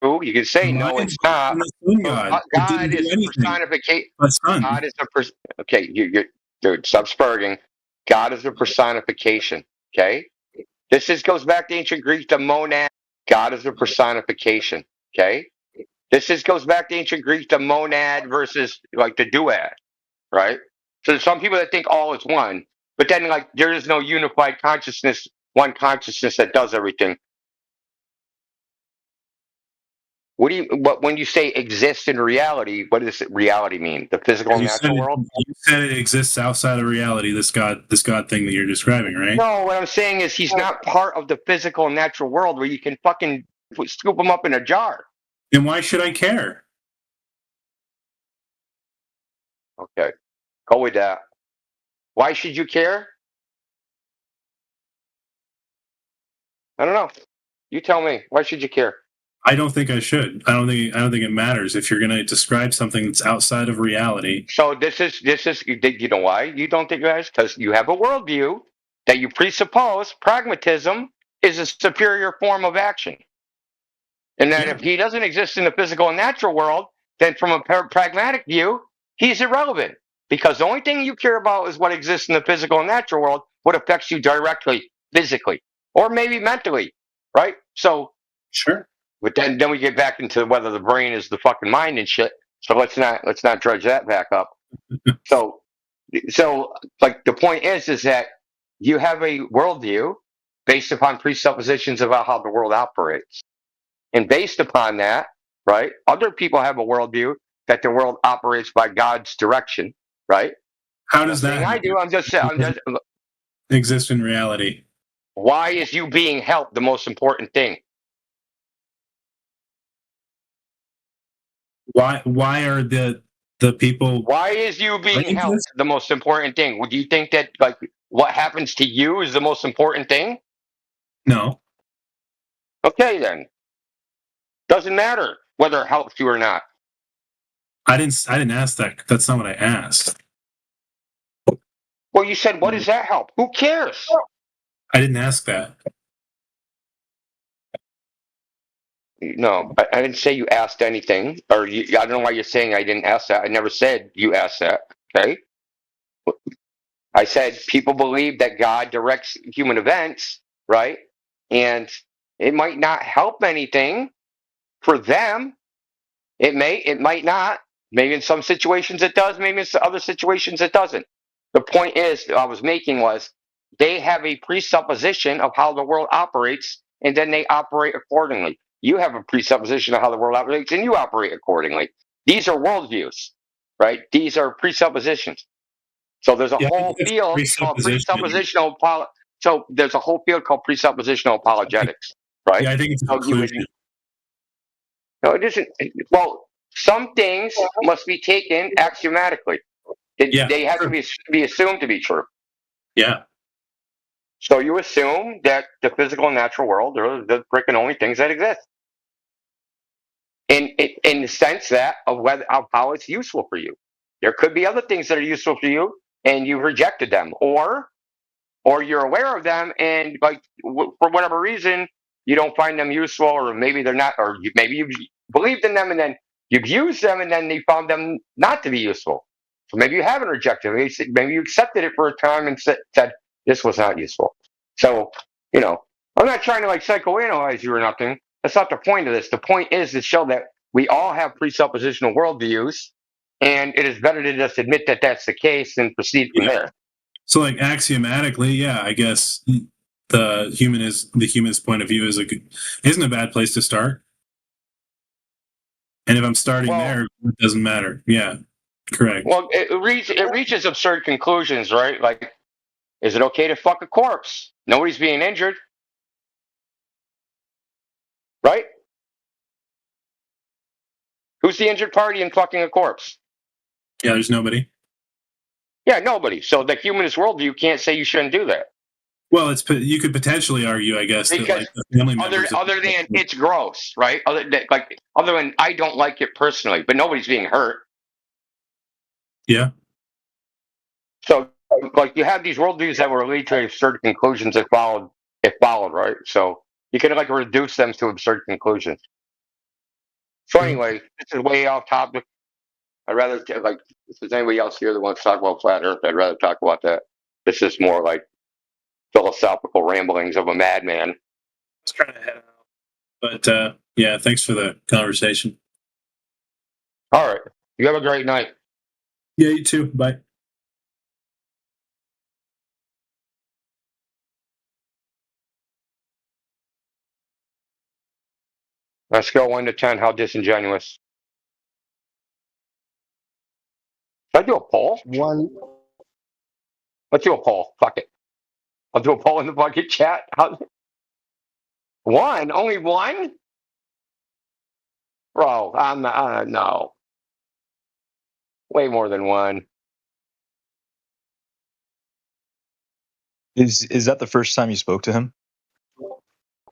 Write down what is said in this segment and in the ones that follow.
You can say, The no, mind it's not. from the sun god. It God didn't do is a anything. personification. But sun. God is a okay. Dude, stop spurting. God is a personification. Okay, goes back to ancient Greek, the monad. God is a personification. Okay, goes back to ancient Greek, the monad versus like the duad. Right. So there's some people that think all is one, but then like there is no unified consciousness, one consciousness that does everything. What when you say exists in reality, what does reality mean? The physical and natural world? You said it exists outside of reality. This God thing that you're describing, right? No, what I'm saying is he's not part of the physical and natural world where you can fucking scoop him up in a jar. Then why should I care? Okay, go with that. Why should you care? I don't know. You tell me. Why should you care? I don't think I should. I don't think it matters if you're going to describe something that's outside of reality. So this is you know why you don't think guys because you have a worldview that you presuppose pragmatism is a superior form of action, and that Yeah. if he doesn't exist in the physical and natural world, then from a pragmatic view, he's irrelevant because the only thing you care about is what exists in the physical and natural world, what affects you directly, physically, or maybe mentally, right? So, Sure. but then we get back into whether the brain is the fucking mind and shit. So let's not dredge that back up. So, so like the point is that you have a worldview based upon presuppositions about how the world operates, and based upon that, right? Other people have a worldview that the world operates by God's direction, right? How I'm not does that saying I do. happen? I'm just. Exist in reality? Why is you being helped the most important thing? Why are the people Why is you being writing this? helped the most important thing? Would you think that like what happens to you is the most important thing? No. Okay, then doesn't matter whether it helps you or not. I didn't ask that. That's not what I asked. Well, you said, what does that help? Who cares? I didn't ask that. No, I didn't say you asked anything, or I don't know why you're saying I didn't ask that. I never said you asked that. Okay, I said people believe that God directs human events, right? And it might not help anything for them. It might not. Maybe in some situations it does. Maybe in other situations it doesn't. The point is, I was making was they have a presupposition of how the world operates, and then they operate accordingly. You have a presupposition of how the world operates, and you operate accordingly. These are worldviews, right? These are presuppositions. So there's a Yeah, I whole think it's field called presupposition. So there's a whole field called presuppositional apologetics, right? Yeah, I think it's a So you would conclusion. no, it isn't. Well, some things must be taken axiomatically. Yeah, They have to sure. be assumed to be true. Yeah. So you assume that the physical and natural world are the freaking only things that exist. In the sense that of how it's useful for you. There could be other things that are useful for you, and you've rejected them, or you're aware of them, and like for whatever reason you don't find them useful, or maybe they're not, or maybe you've believed in them and then you've used them, and then you found them not to be useful. So maybe you haven't rejected it. Maybe you accepted it for a time and said this was not useful. So I'm not trying to like psychoanalyze you or nothing. That's not the point of this. The point is to show that we all have presuppositional worldviews, and it is better to just admit that that's the case and proceed from Yeah. there. So like axiomatically, yeah, I guess the humanist point of view isn't a bad place to start. And if I'm starting Well, there, it doesn't matter. Yeah, correct. well, it reaches absurd conclusions, right? Like, is it okay to fuck a corpse? Nobody's being injured, right? Who's the injured party in fucking a corpse? Yeah, there's nobody. Yeah, nobody. So the humanist worldview can't say you shouldn't do that Well, you could potentially argue, I guess, that because like the family other members. other than it's gross, right? Other than I don't like it personally, but nobody's being hurt. Yeah. So like you have these worldviews that will lead to absurd conclusions if followed, right? So you can like reduce them to absurd conclusions. So anyway, this is way off topic. I'd rather like if there's anybody else here that wants to talk about flat Earth, I'd rather talk about that. This is more like philosophical ramblings of a madman. was trying to head out. But yeah, thanks for the conversation. All right. You have a great night. Yeah, you too. Bye. Let's go 1 to 10. How disingenuous. Should I do a poll? 1. Let's do a poll. Fuck it. I'll do a poll in the bucket chat. One? Only one? Bro, I'm not, no. Way more than one. Is that the first time you spoke to him?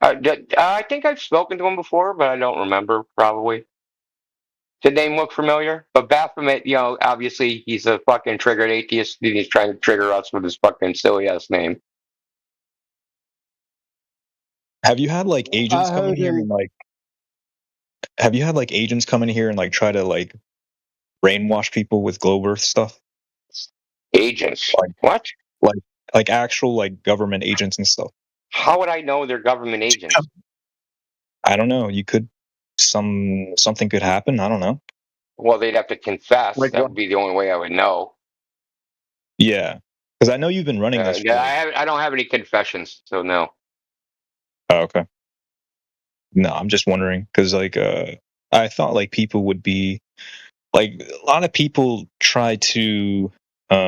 I think I've spoken to him before, but I don't remember, probably. The name look familiar? But Baphomet, obviously he's a fucking triggered atheist, and he's trying to trigger us with his fucking silly-ass name. Have you had like agents I come in heard here him. and like? Have you had like agents come in here and like try to like brainwash people with Globe Earth stuff? Agents? Like What? like actual like government agents and stuff. How would I know they're government agents? I don't know. You could something could happen. I don't know. Well, they'd have to confess. Like That what? would be the only way I would know. Yeah, because I know you've been running this. For, Yeah, I don't have any confessions, so no. oh, okay. No, I'm just wondering because like I thought like people would be like a lot of people try to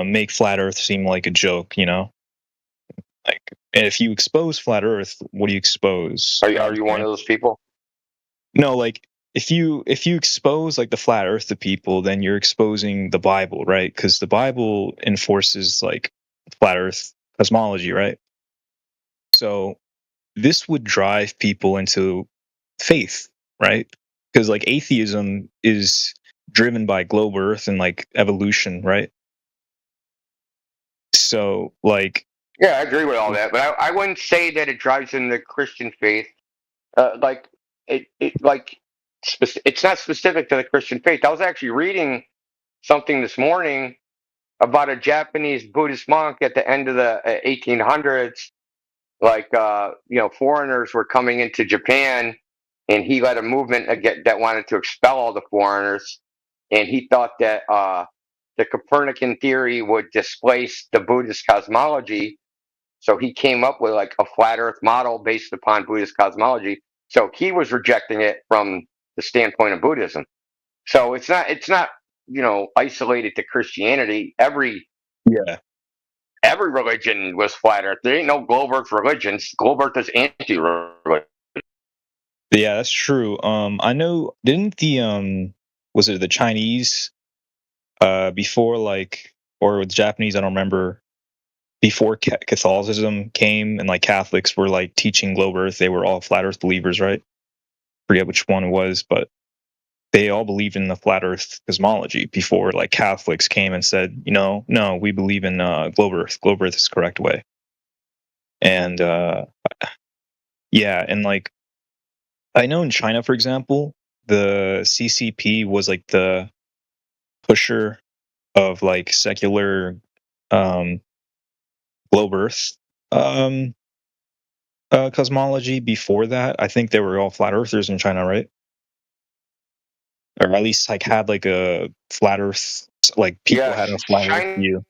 make flat Earth seem like a joke, you know. Like if you expose flat Earth, what do you expose? Are you one of those people? No, like if you expose like the flat Earth to people, then you're exposing the Bible, right? Because the Bible enforces like flat Earth cosmology, right? So this would drive people into faith, right? Because like atheism is driven by globe Earth and like evolution, right? So like Yeah, I agree with all that, but I wouldn't say that it drives in the Christian faith. Like it's not specific to the Christian faith. I was actually reading something this morning about a Japanese Buddhist monk at the end of the 1800s. Like foreigners were coming into Japan, and he led a movement that wanted to expel all the foreigners, and he thought that the Copernican theory would displace the Buddhist cosmology. So he came up with like a flat Earth model based upon Buddhist cosmology. So he was rejecting it from the standpoint of Buddhism. So it's not isolated to Christianity. yeah, Every religion was flat Earth. There ain't no globe Earth religions. Globe Earth is anti-religion. yeah, that's true. I know. Didn't the was it the Chinese before like or with Japanese? I don't remember. Before Catholicism came and like Catholics were like teaching globe Earth, they were all flat Earth believers, right? Forget which one it was, but they all believed in the flat Earth cosmology before like Catholics came and said, no, we believe in globe Earth. Globe Earth is the correct way. And yeah, and like I know in China, for example, the CCP was like the pusher of like secular um, globe Earth um, cosmology. Before that, I think they were all flat earthers in China, right? Or at least like had like a flat Earth, like people had a Yes, flat Earth view.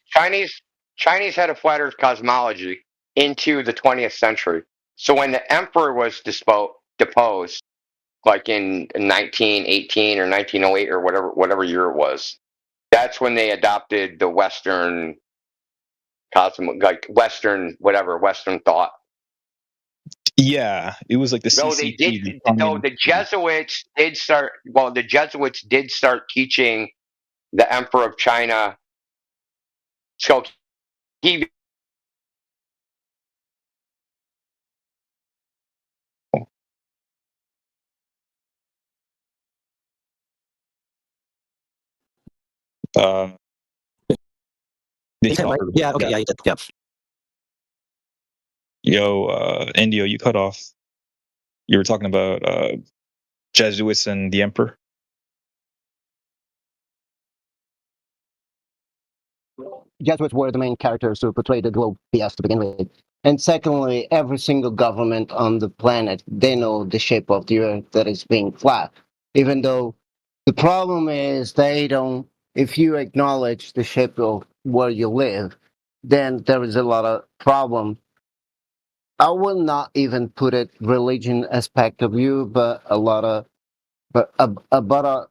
Chinese, Chinese had a flat Earth cosmology into the 20th century. So when the emperor was deposed, like in 1918 or 1908 or whatever year it was, that's when they adopted the Western like Western thought. Yeah, it was like the Though they CCP, did, the though communist. the Jesuits did start. Well, the Jesuits did start teaching the Emperor of China. So he Uh, You said, right? Yeah, okay, yeah, you did. Yeah. Yo, Indio, you cut off. You were talking about Jesuits and the emperor. Jesuits were the main characters who portrayed the globe BS to begin with. And secondly, every single government on the planet, they know the shape of the earth that is being flat. Even though the problem is they don't, if you acknowledge the shape of where you live, then there is a lot of problem. I will not even put it religion aspect of you, but a lot of, but about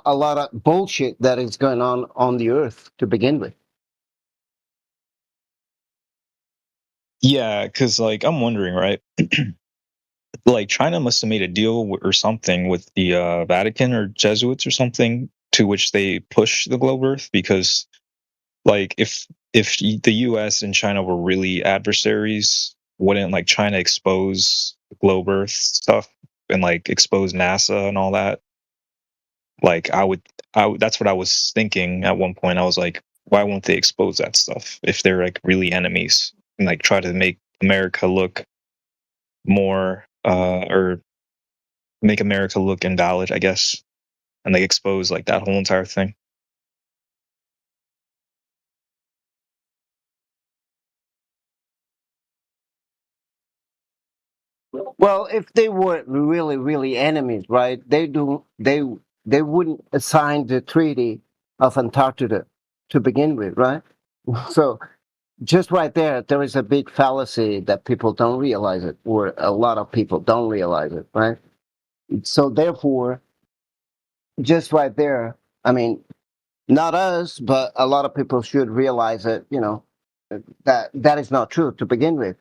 a lot of bullshit that is going on the earth to begin with. Yeah, because like I'm wondering, right? Like China must have made a deal or something with the Vatican or Jesuits or something to which they push the globe Earth because like the U.S. and China were really adversaries, wouldn't like China expose globe Earth stuff and like expose NASA and all that? Like that's what I was thinking at one point. I was like, why won't they expose that stuff if they're like really enemies and like try to make America look more or make America look invalid, I guess, and like expose like that whole entire thing. Well, if they were really, really enemies, right? They wouldn't assign the Treaty of Antarctica to begin with, right? So just right there is a big fallacy that people don't realize it, or a lot of people don't realize it, right? So therefore, just right there, I mean, not us, but a lot of people should realize it, that that is not true to begin with.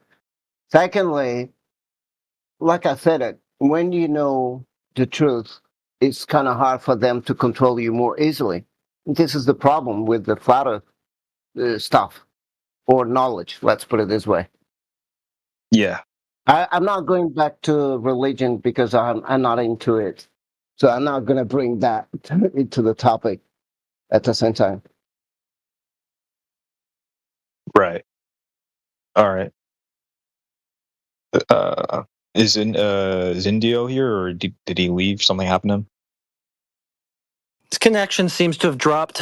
Secondly, like I said, when you know the truth, it's kind of hard for them to control you more easily. This is the problem with the flat earth stuff or knowledge. Let's put it this way. Yeah. I'm not going back to religion because I'm not into it. So I'm not going to bring that into the topic at the same time. Right. All right. Uh, is Indio here, or did he leave? Something happened to him? His connection seems to have dropped.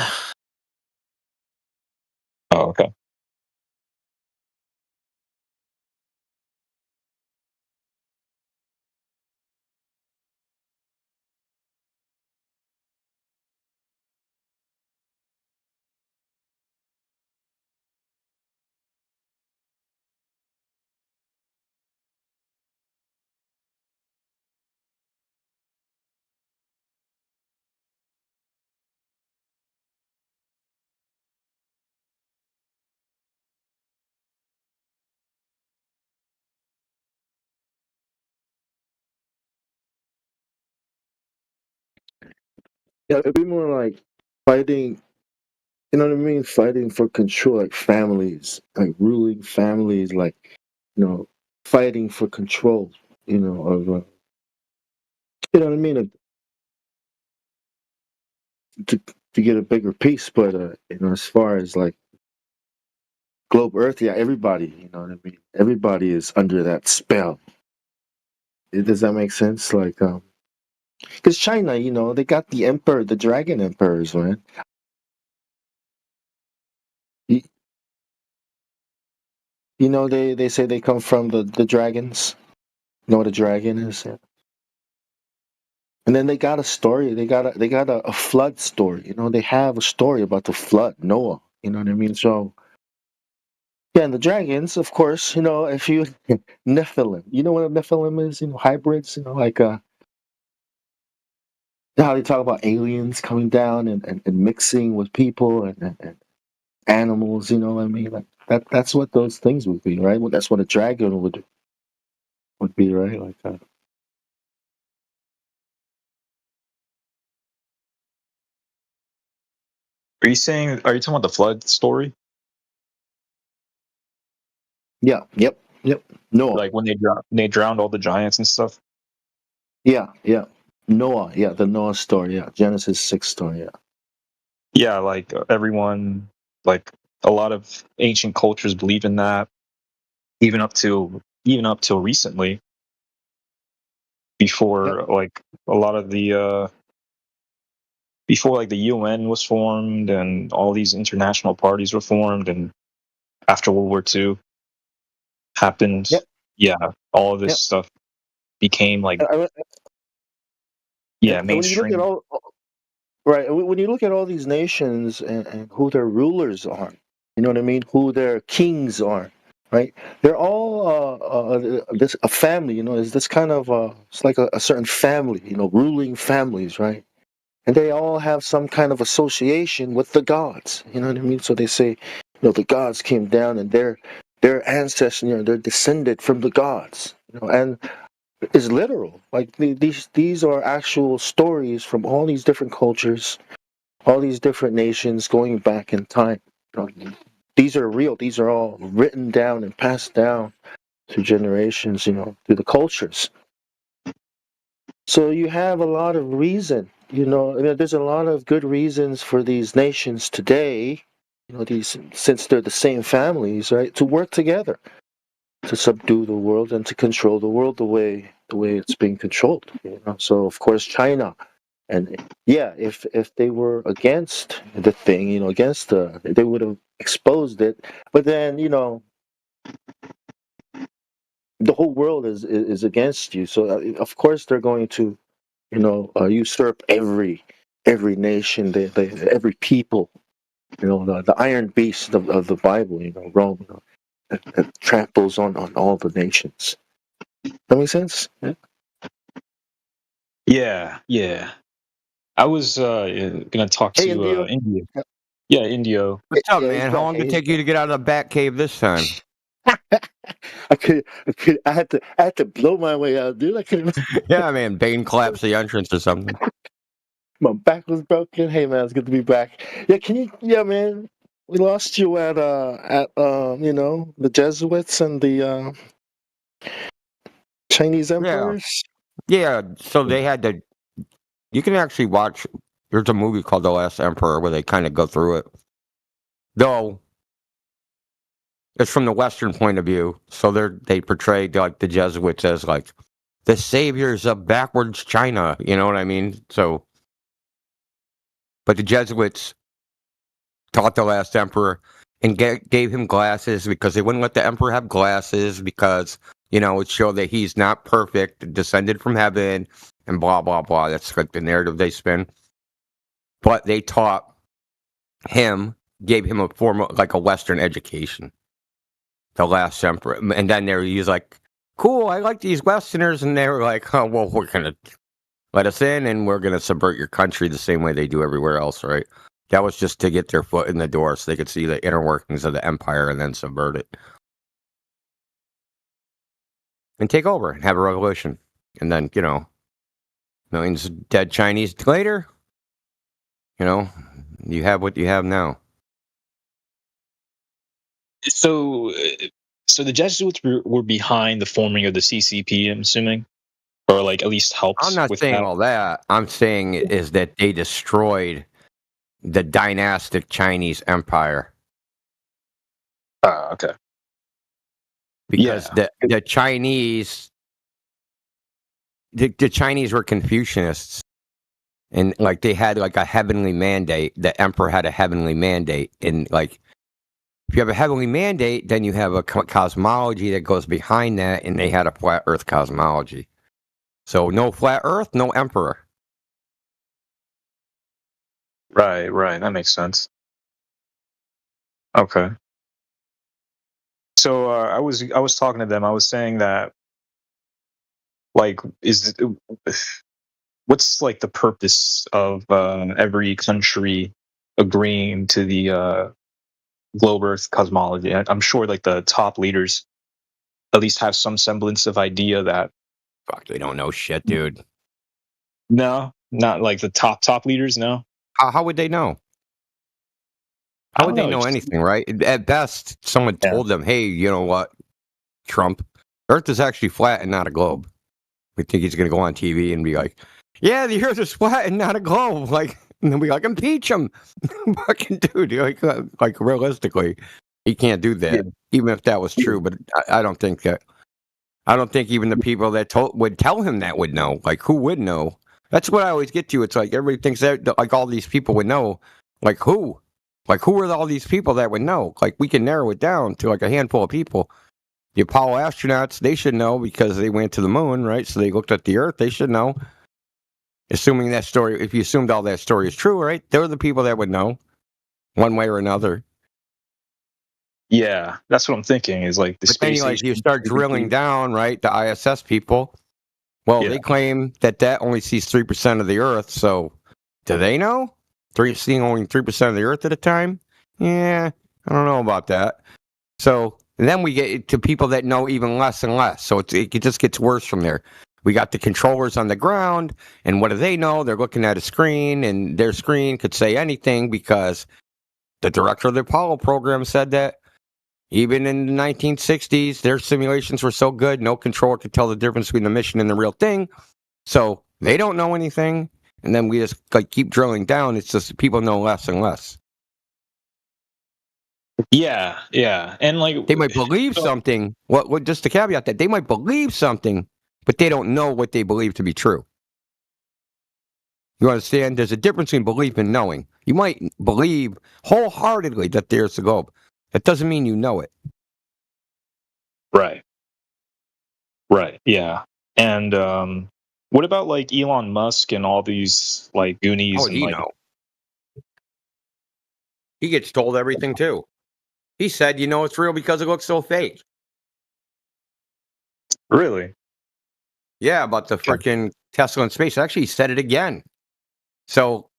Oh, okay. Yeah, it'd be more like fighting, you know what I mean? Fighting for control, like families, like ruling families, like, fighting for control, of, you know what I mean? To, to get a bigger piece, but, as far as like globe Earth, yeah, everybody, you know what I mean? Everybody is under that spell. Does that make sense? Like, because China, they got the emperor, the dragon emperors, man. You, they say they come from the dragons. You know what a dragon is? Yeah. And then they got a story. They got a flood story. They have a story about the flood, Noah. You know what I mean? So yeah, and the dragons, of course. If you Nephilim, you know what a Nephilim is? Hybrids. Like how they talk about aliens coming down and mixing with people and animals. You know what I mean? Like that's what those things would be, right? Well, that's what a dragon would be, right? Like. Are you talking about the flood story? Yeah. Yep. Noah. Like when they drowned all the giants and stuff? Yeah. Noah. Yeah, the Noah story. Yeah, Genesis 6 story. Yeah. Yeah, like everyone, like a lot of ancient cultures believe in that, even up till recently. before like a lot of the before like the UN was formed and all these international parties were formed, and after World War II happened, Yep. yeah, all of this Yep. stuff became like And when you look at mainstream. all right, when you look at all these nations and who their rulers are, you know what I mean, who their kings are, right? They're all this a family, you know. Is this kind of it's like a certain family, you know, ruling families, right? And they all have some kind of association with the gods, you know what I mean. So they say, you know, the gods came down and their ancestors, you know, they're descended from the gods, you know, and it's literal. Like these are actual stories from all these different cultures, all these different nations going back in time. You know, these are real. These are all written down and passed down through generations, you know, through the cultures. So you have a lot of reason, you know, there's a lot of good reasons for these nations today, you know, these since they're the same families, right, to work together to subdue the world and to control the world the way it's being controlled. You know? So of course China, and yeah, if they were against the thing, you know, against they would have exposed it. But then, you know, the whole world is against you. So of course they're going to, you know, usurp every nation, every people. You know, the iron beast of the Bible. You know, Rome, you know, that tramples on all the nations. That makes sense. Yeah. Yeah, yeah. I was gonna talk Hey, to Indio. India. Yeah, Indio. What's up, Yeah, he's man? How back. long Hey, did it he's take you back. to get out of the bat cave this time? I had to blow my way out, dude. I couldn't. Yeah, man. Bane collapsed the entrance or something. My back was broken. Hey, man, it's good to be back. Yeah, can you? Yeah, man. We lost you at you know, the Jesuits and the Chinese Yeah. emperors. Yeah. So they had to. You can actually watch. There's a movie called The Last Emperor where they kind of go through it. Though it's from the Western point of view. So they portray like the Jesuits as like the saviors of backwards China. You know what I mean? So, but the Jesuits taught the last emperor and gave him glasses because they wouldn't let the emperor have glasses because, you know, it showed that he's not perfect, descended from heaven, and blah, blah, blah. That's like the narrative they spin. But they taught him, gave him a formal, like a Western education, the last emperor. And then he's like, cool, I like these Westerners. And they were like, oh, well, we're going to let us in and we're going to subvert your country the same way they do everywhere else, right? That was just to get their foot in the door so they could see the inner workings of the empire and then subvert it. And take over and have a revolution. And then, you know, millions of dead Chinese later, you know, you have what you have now. So, so the Jesuits were behind the forming of the CCP, I'm assuming, or like at least I'm helped not with saying that. all that. I'm saying is that they destroyed the dynastic Chinese empire Okay. because Yeah. the Chinese the Chinese were Confucianists. And like they had like a heavenly mandate. The emperor had a heavenly mandate. And like if you have a heavenly mandate, then you have a cosmology that goes behind that. And they had a flat earth cosmology. So no flat earth, no emperor. Right. Right. That makes sense. Okay. So I was talking to them. I was saying that like what's like the purpose of every country agreeing to the globe Earth cosmology? I'm sure like the top leaders at least have some semblance of idea that Fuck, they don't know shit, dude. no, not like the top leaders. No, How would they know? I How don't would they know. know It's just, anything, right? At best, someone yeah, told them, hey, you know what, Trump, Earth is actually flat and not a globe. We think he's going to go on TV and be like, yeah, the Earth is flat and not a globe. Like, and then we like, impeach him. Fucking dude, like realistically, he can't do yeah, that, even if that was true. But I don't think that. I don't think even the people that would tell him that would know. Like, who would know? That's what I always get to. It's like everybody thinks that like all these people would know. Like who? Like who are all these people that would know? Like we can narrow it down to like a handful of people. The Apollo astronauts, they should know because they went to the moon, right? So they looked at the Earth. They should know. Assuming that story, if you assumed all that story is true, right? They're the people that would know, one way or another. Yeah, that's what I'm thinking. Is like the But then space you start drilling down, right? The ISS people. Well, Yeah. they claim that only sees 3% of the Earth. So, do they know? Seeing only 3% of the Earth at a time? Yeah, I don't know about that. So, and then we get to people that know even less and less. So it just gets worse from there. We got the controllers on the ground, and what do they know? They're looking at a screen, and their screen could say anything because the director of the Apollo program said that even in the 1960s, their simulations were so good, no controller could tell the difference between the mission and the real thing. So they don't know anything, and then we just like keep drilling down. It's just people know less and less. Yeah, and like They might believe so- something. What? Just to caveat that they might believe something, but they don't know what they believe to be true. You understand? There's a difference between belief and knowing. You might believe wholeheartedly that there's a globe. That doesn't mean you know it. Right, yeah. And what about like Elon Musk and all these like Goonies How would and he like know? He gets told everything too. He said, it's real because it looks so fake. really? Yeah, about the freaking Tesla in space. Actually, he said it again. So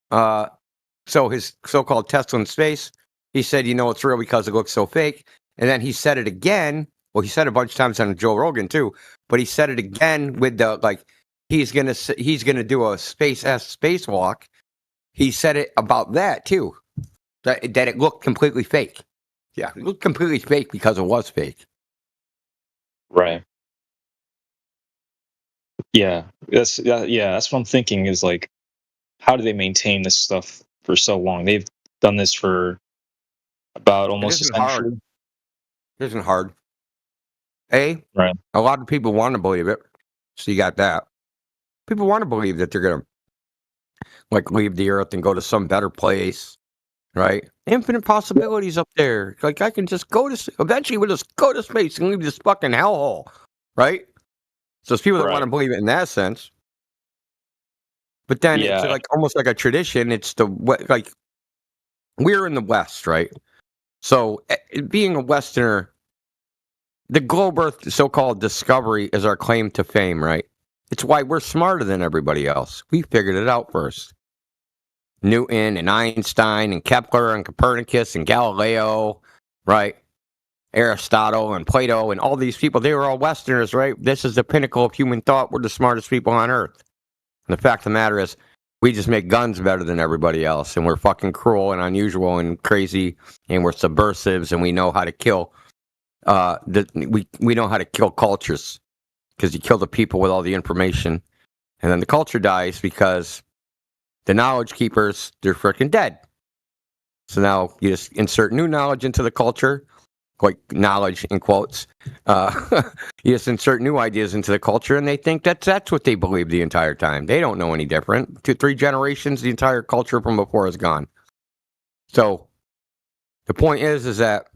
his so-called Tesla in space, he said, it's real because it looks so fake. And then he said it again. Well, he said it a bunch of times on Joe Rogan too, but he said it again with the like he's gonna do a spacewalk. He said it about that too, that it looked completely fake. Yeah, it looked completely fake because it was fake. Right. Yeah, that's what I'm thinking. Is like, how do they maintain this stuff for so long? They've done this for about It almost a isn't hard. century. It isn't hard. Right. A lot of people want to believe it. So you got that. People want to believe that they're gonna like leave the earth and go to some better place, right? Infinite possibilities up there. Like I can just eventually we'll just go to space and leave this fucking hellhole, right? So there's people that want to believe it in that sense. But then it's Yeah. like almost like a tradition. It's like we're in the West, right? So being a Westerner, the globe Earth so-called discovery is our claim to fame, right? It's why we're smarter than everybody else. We figured it out first. Newton and Einstein and Kepler and Copernicus and Galileo, right? Aristotle and Plato and all these people, they were all Westerners, right? This is the pinnacle of human thought. We're the smartest people on Earth. And the fact of the matter is, we just make guns better than everybody else, and we're fucking cruel and unusual and crazy, and we're subversives, and we know how to kill. We know how to kill cultures because you kill the people with all the information, and then the culture dies because the knowledge keepers, they're freaking dead. So now you just insert new knowledge into the culture, like knowledge in quotes. You just insert new ideas into the culture, and they think that's what they believe the entire time. They don't know any different. 2-3 generations, the entire culture from before is gone. So the point is that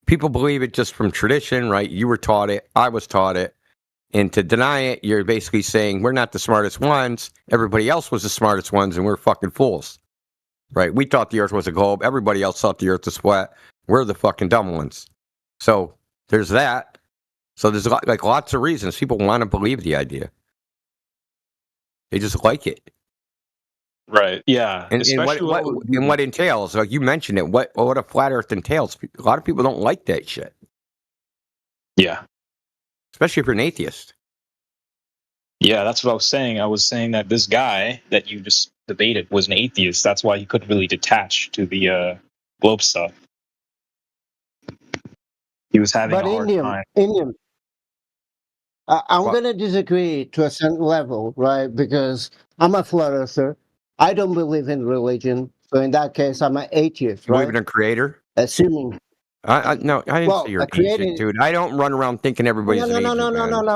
people believe it just from tradition, right? You were taught it. I was taught it. And to deny it, you're basically saying we're not the smartest ones. Everybody else was the smartest ones, and we're fucking fools. Right? We thought the earth was a globe. Everybody else thought the earth was flat. We're the fucking dumb ones. So there's that. So there's like lots of reasons people want to believe the idea. They just like it. Right. Yeah. And Especially what entails, like you mentioned it, what a flat earth entails. A lot of people don't like that shit. Yeah. Especially if you're an atheist. Yeah, that's what I was saying. I was saying that this guy that you just debated was an atheist. That's why he couldn't really detach to the globe stuff. He was having But a hard time. Indian, I'm What? going to disagree to a certain level, right? Because I'm a flat earther. I don't believe in religion. So in that case, I'm an atheist, You right? believe in a creator? Assuming No, I didn't Well, say you're ancient, created. dude. I don't run around thinking No, everybody's no, an no, no, agent, no, no, man.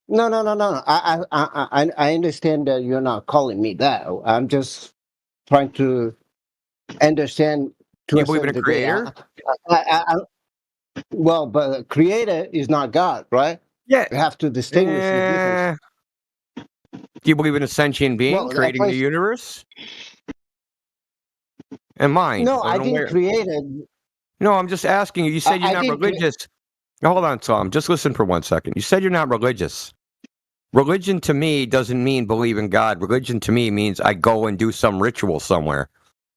no. No. I understand that you're not calling me that. I'm just trying to understand Do to you a believe in certain a degree. creator? Well, but a creator is not God, right? Yeah. You have to distinguish the difference. Do you believe in a sentient being Well, at creating the least universe and mind? no, I don't I know didn't where. create it. No, I'm just asking you. You said you're I not didn't. religious. Now, hold on, Tom. Just listen for 1 second. You said you're not religious. Religion to me doesn't mean believe in God. Religion to me means I go and do some ritual somewhere.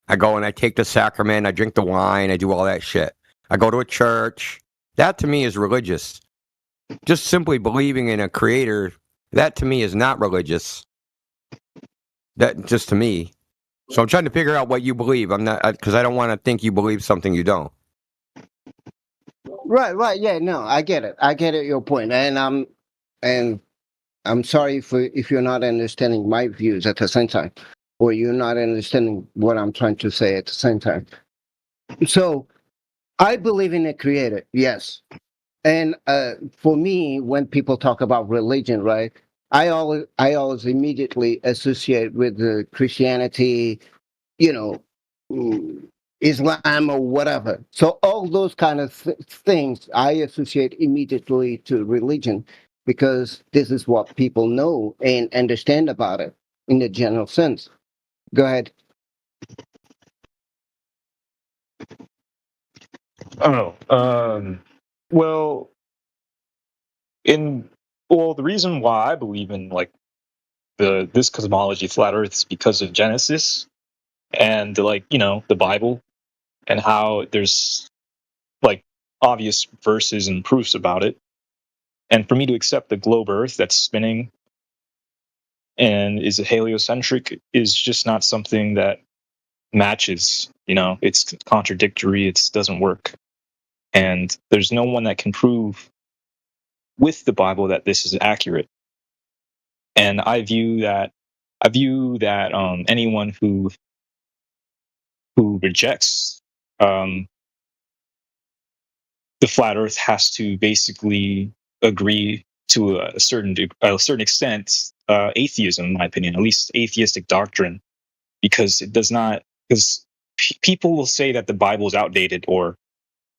I go and I take the sacrament, I drink the wine, I do all that shit. I go to a church. That to me is religious. Just simply believing in a creator, that to me is not religious. That just to me. So I'm trying to figure out what you believe. I'm not, because I don't want to think you believe something you don't. Right. Yeah, no, I get it. I get it. Your point, and I'm sorry if you're not understanding my views at the same time, or you're not understanding what I'm trying to say at the same time. So I believe in a creator, yes. And for me, when people talk about religion, right, I always immediately associate with the Christianity, you know, mm, Islam or whatever. So all those kind of things I associate immediately to religion because this is what people know and understand about it in the general sense. Go ahead. Oh, well, in well, the reason why I believe in like this cosmology, flat Earth, is because of Genesis and like the Bible and how there's like obvious verses and proofs about it. And for me to accept the globe Earth that's spinning and is heliocentric is just not something that matches. It's contradictory. It doesn't work. And there's no one that can prove with the Bible that this is accurate. And I view that anyone who rejects um, the flat Earth has to basically agree to a certain extent atheism, in my opinion, at least atheistic doctrine, because it does not because people will say that the Bible is outdated or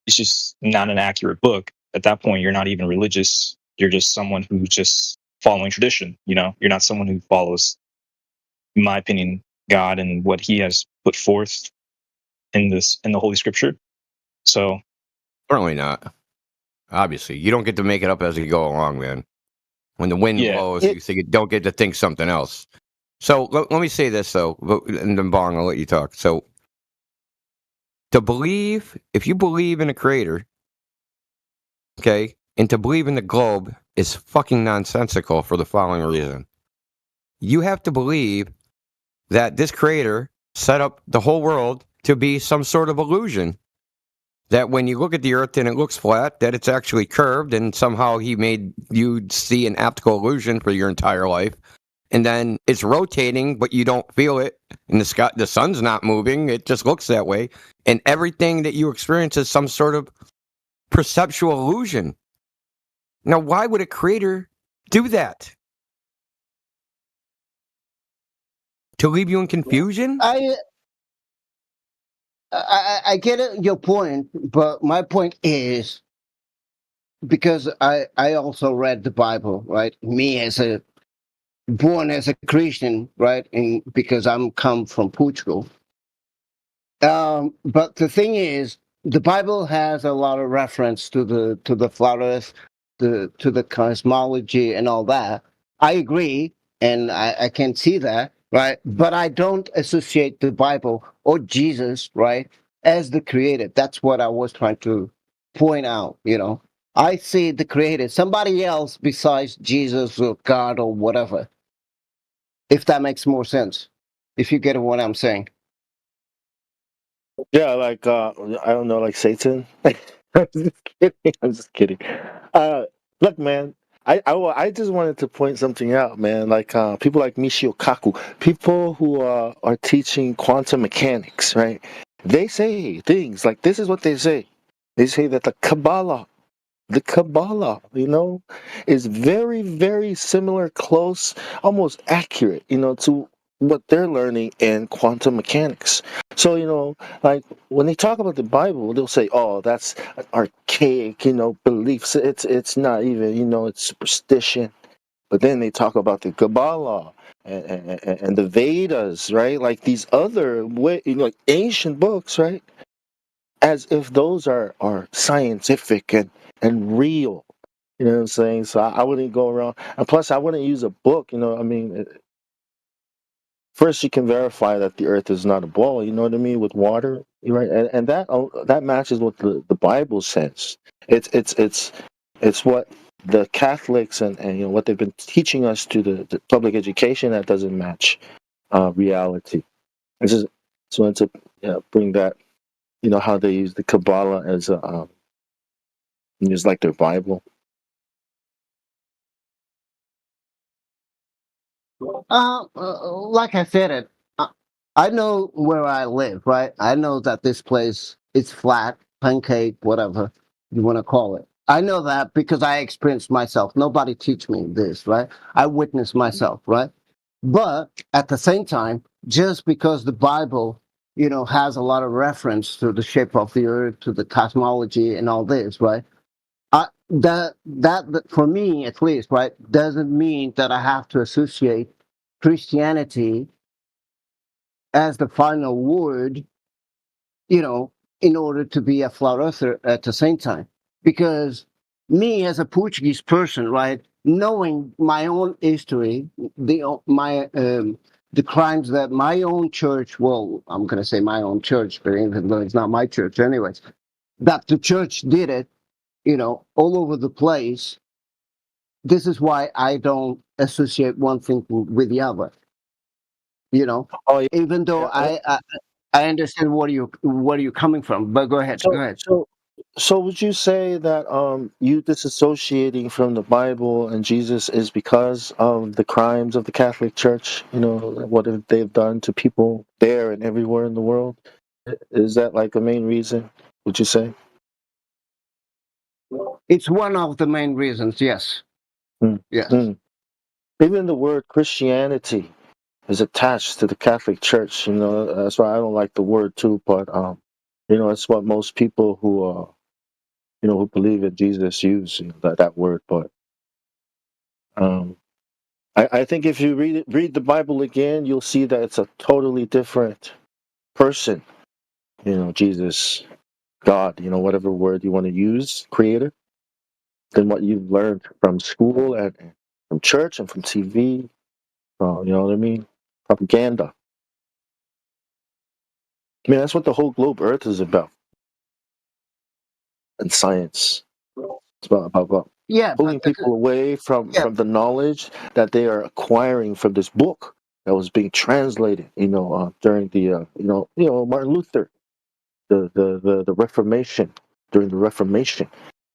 it's just not an accurate book. At that point, you're not even religious. You're just someone who's just following tradition. You're not someone who follows, in my opinion, God and what He has put forth in the Holy Scripture. So Certainly not. Obviously, you don't get to make it up as you go along, man. When the wind yeah, blows, you don't get to think something else. So let me say this though, and then Bong, I'll let you talk. So if you believe in a creator, okay, and to believe in the globe is fucking nonsensical for the following reason. You have to believe that this creator set up the whole world to be some sort of illusion. That when you look at the earth and it looks flat, that it's actually curved, and somehow he made you see an optical illusion for your entire life. And then it's rotating, but you don't feel it. And the sun's not moving. It just looks that way. And everything that you experience is some sort of perceptual illusion. Now, why would a creator do that? To leave you in confusion? I I get it, your point, but my point is because I also read the Bible, right? Me as a born as a Christian, right? And because I'm come from Portugal. But the thing is, the Bible has a lot of reference to the flat Earth, to the cosmology and all that. I agree, and I can see that, right? But I don't associate the Bible or Jesus, right, as the creator. That's what I was trying to point out. I see the creator, somebody else besides Jesus or God or whatever. If that makes more sense, if you get what I'm saying. Yeah, like I don't know, like Satan. I'm just kidding. I'm just kidding. Look, man, I just wanted to point something out, man. Like people like Michio Kaku, people who are teaching quantum mechanics, right? They say things like this is what they say. They say that the Kabbalah, is very, very similar, close, almost accurate, to what they're learning in quantum mechanics. So, like when they talk about the Bible, they'll say, "Oh, that's an archaic, beliefs. It's not even, it's superstition." But then they talk about the Kabbalah and the Vedas, right? Like these other like ancient books, right? As if those are scientific and real. You know what I'm saying? So I wouldn't go around, and plus I wouldn't use a book. I mean, first you can verify that the Earth is not a ball. You know what I mean, with water, right? And that matches what the Bible says. It's what the Catholics and what they've been teaching us to the public education that doesn't match reality. This is so I want to bring that, how they use the Kabbalah as a it's like their Bible. Like I said, uh, I know where I live, right? I know that this place is flat, pancake, whatever you want to call it. I know that because I experienced myself. Nobody teach me this, right? I witnessed myself, right? But at the same time, just because the Bible, has a lot of reference to the shape of the earth, to the cosmology and all this, right? That for me at least, right, doesn't mean that I have to associate Christianity as the final word, you know, in order to be a flat earther at the same time. Because me as a Portuguese person, right, knowing my own history, the crimes that my own church, well, I'm gonna say my own church, but even though it's not my church, anyways, that the church did it, all over the place. This is why I don't associate one thing with the other. You know, Oh yeah, even though yeah. I understand where you're coming from, but go ahead, go So ahead. so so would you say that you disassociating from the Bible and Jesus is because of the crimes of the Catholic Church? What have they've done to people there and everywhere in the world? Is that like the main reason? Would you say? It's one of the main reasons. Yes, Mm. yes. Mm. Even the word Christianity is attached to the Catholic Church. That's why I don't like the word too. But it's what most people who believe in Jesus use, that word. But um, I think if you read the Bible again, you'll see that it's a totally different person. Jesus, God, whatever word you want to use, Creator, than what you've learned from school and from church and from TV. You know what I mean? Propaganda. I mean, that's what the whole globe Earth is about, and science. It's about Yeah, but pulling people away yeah, from the knowledge that they are acquiring from this book that was being translated. During the Martin Luther, the Reformation, during the Reformation.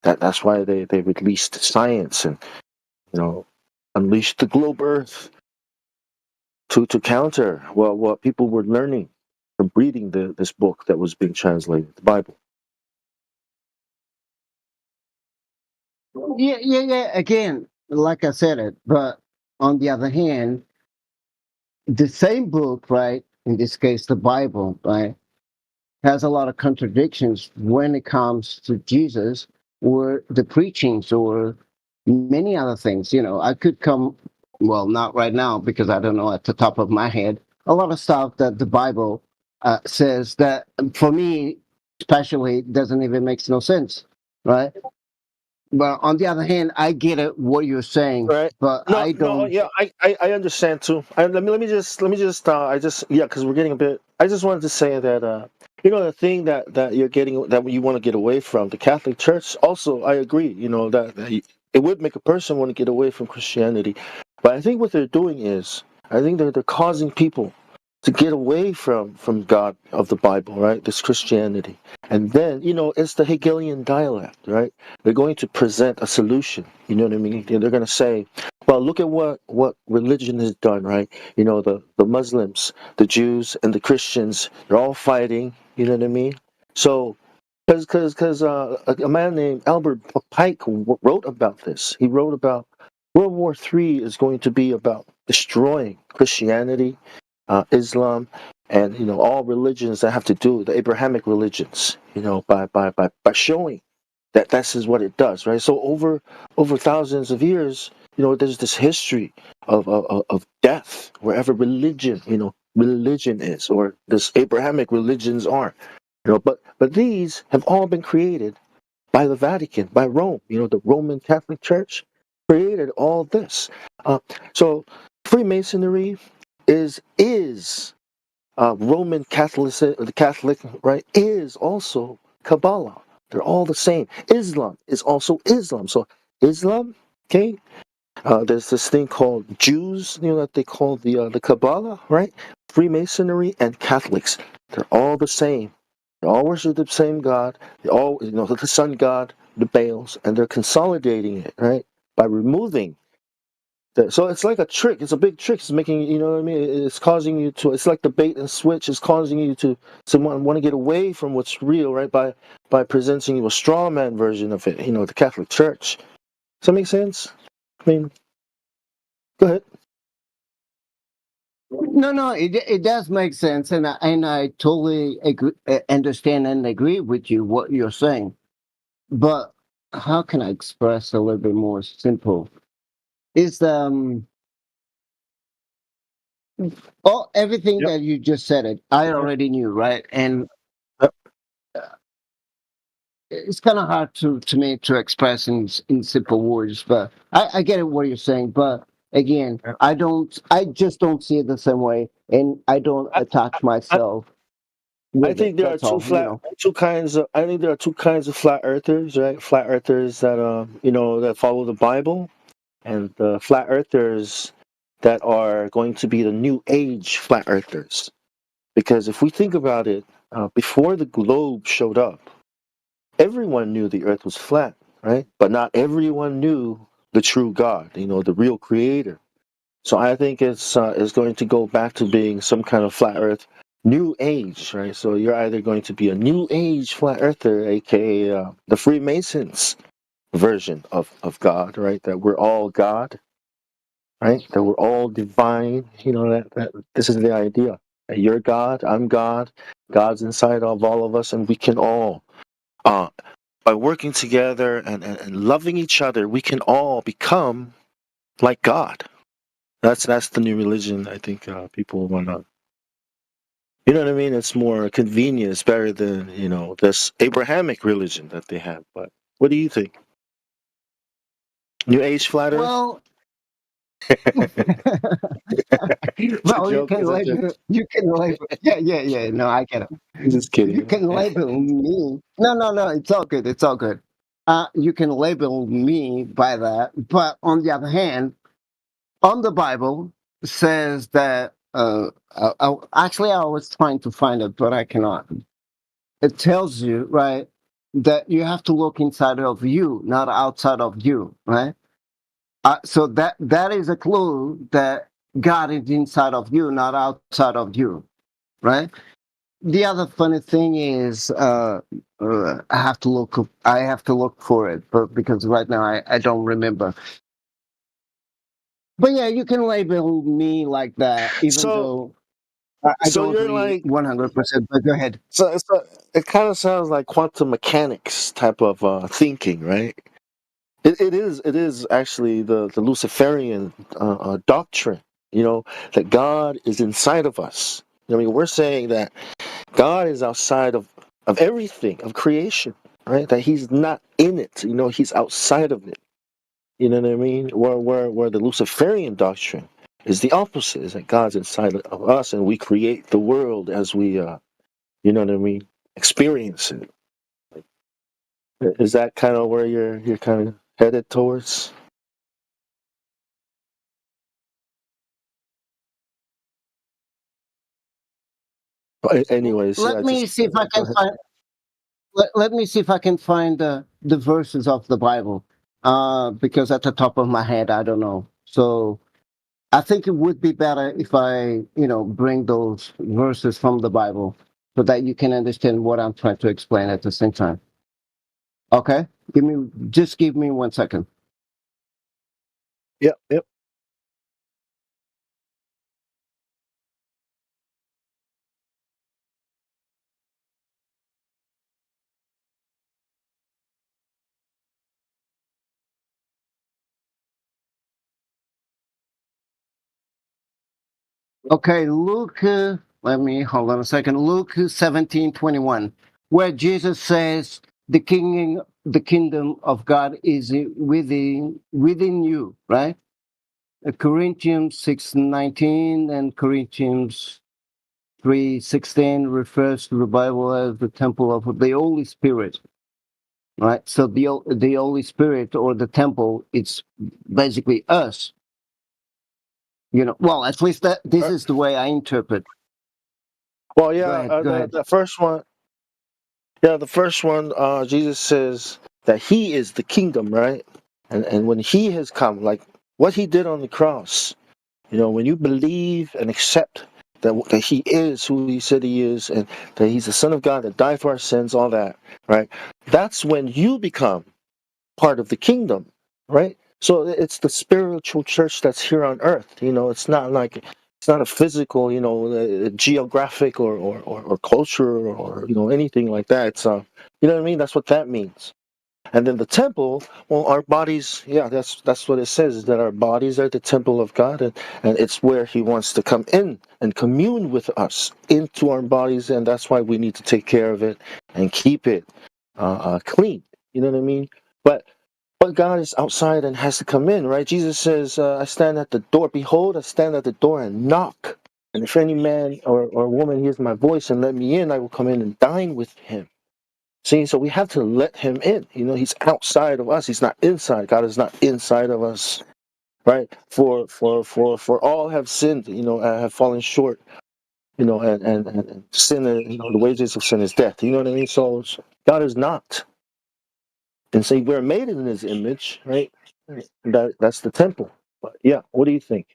That's why they released science and you know unleashed the globe Earth to counter what people were learning from reading this book that was being translated, the Bible. yeah, yeah, yeah. Again, like I said it, but on the other hand, the same book, right? In this case, the Bible, right, has a lot of contradictions when it comes to Jesus or the preachings or many other things. I could come, well, not right now because I don't know at the top of my head, a lot of stuff that the Bible says that for me, especially, doesn't even make no sense, right? But on the other hand, I get it what you're saying, Right. but No, I no, don't. yeah, I understand too. Let me just I just yeah, because we're getting a bit. I just wanted to say that the thing that you're getting, that you want to get away from the Catholic Church. Also, I agree. It would make a person want to get away from Christianity, but I think what they're doing is, I think they're causing people to get away from God of the Bible, right? This Christianity, and then it's the Hegelian dialect, right? They're going to present a solution. You know what I mean? They're going to say, well, look at what religion has done, right? The Muslims, the Jews, and the Christians, they're all fighting. You know what I mean? So Because a man named Albert Pike wrote about this. He wrote about World War III is going to be about destroying Christianity, Islam, and all religions that have to do with the Abrahamic religions. By showing that this is what it does, right? So over thousands of years, there's this history of death wherever religion is, or this Abrahamic religions are. But these have all been created by the Vatican, by Rome. The Roman Catholic Church created all this. So Freemasonry is Roman Catholic, the Catholic, right, is also Kabbalah. They're all the same. Islam is also Islam. So Islam, okay. There's this thing called Jews, that they call the Kabbalah, right? Freemasonry and Catholics, they're all the same. They all worship the same God. They all, the sun god, the Baals, and they're consolidating it, right, by removing. So it's like a trick. It's a big trick. It's making, what I mean. It's causing you to. It's like the bait and switch. It's causing you to want to get away from what's real, right? By presenting you a straw man version of it. The Catholic Church. Does that make sense? I mean, go ahead. No, it does make sense, and I totally agree, understand and agree with you what you're saying. But how can I express a little bit more simple? Is everything Yep. that you just said it I already knew, right? And Yep. it's kind of hard to me to express in simple words, but I get it what you're saying. But again, Yep. I just don't see it the same way, and I don't I, attach I, myself I with it. think there are That's all, two kinds of. I think there are two kinds of flat earthers, right? Flat earthers that that follow the Bible, and the flat earthers that are going to be the new age flat earthers. Because if we think about it, before the globe showed up, everyone knew the earth was flat, right? But not everyone knew the true God, the real creator. So I think it's going to go back to being some kind of flat earth new age, right? So you're either going to be a new age flat earther, aka the Freemasons version of God, right? That we're all God, right? That we're all divine. That this is the idea. That you're God, I'm God, God's inside of all of us, and we can all, uh, by working together and loving each other, we can all become like God. That's the new religion. I think people want to. You know what I mean? It's more convenient. It's better than this Abrahamic religion that they have. But what do you think? New Age flat Earth? well. It's a Well, joke. It's a joke. you can label, yeah. No, I get it. Just You kidding. can label me. No, it's all good. It's all good. You can label me by that, but on the other hand, on the Bible says that. Actually, I was trying to find it, but I cannot. It tells you, right, that you have to look inside of you, not outside of you, right? So that is a clue that God is inside of you, not outside of you, right? The other funny thing is, I have to look. I have to look for it, but because right now I don't remember. But yeah, you can label me like that, even So, though I so don't you're agree like, 100%. But go ahead. it kind of sounds like quantum mechanics type of thinking, right? It is actually the Luciferian doctrine. That God is inside of us. I mean, we're saying that God is outside of everything of creation, right? That He's not in it. He's outside of it. You know what I mean? Where the Luciferian doctrine is the opposite, is that God's inside of us and we create the world as we, you know what I mean, experience it. Is that kind of where you're kind of headed towards? Anyways, Let yeah, me just see if I go can ahead. find. Let me see if I can find the verses of the Bible. Because at the top of my head, I don't know. So I think it would be better if I, bring those verses from the Bible so that you can understand what I'm trying to explain at the same time. Okay? Give me 1 second. Yep, yep. Okay, Luke, let me hold on a second. Luke 17:21, where Jesus says, the kingdom of God is within you, right? Corinthians 6:19 and Corinthians 3:16 refers to the Bible as the temple of the Holy Spirit, right? So the Holy Spirit or the temple, it's basically us. Well, at least this Uh, is the way I interpret. Well, Go yeah, ahead, go ahead. the first one, yeah, the first one, Jesus says that He is the kingdom, right? And when He has come, like what He did on the cross, when you believe and accept that He is who He said He is, and that He's the Son of God that died for our sins, all that, right? That's when you become part of the kingdom, right? So it's the spiritual church that's here on earth. It's not like it's not a physical, geographic or culture or anything like that. It's you know what I mean? That's what that means. And then the temple, well, our bodies, yeah, that's what it says, is that our bodies are the temple of God, and it's where He wants to come in and commune with us into our bodies, and that's why we need to take care of it and keep it clean. You know what I mean? But God is outside and has to come in, right? Jesus says, I stand at the door. Behold, I stand at the door and knock. And if any man or woman hears my voice and let me in, I will come in and dine with him. See, so we have to let Him in. He's outside of us. He's not inside. God is not inside of us, right? For all have sinned, have fallen short, and sin, the wages of sin is death. You know what I mean? So God is not. And so we're made in His image, right? That's the temple. But yeah, what do you think?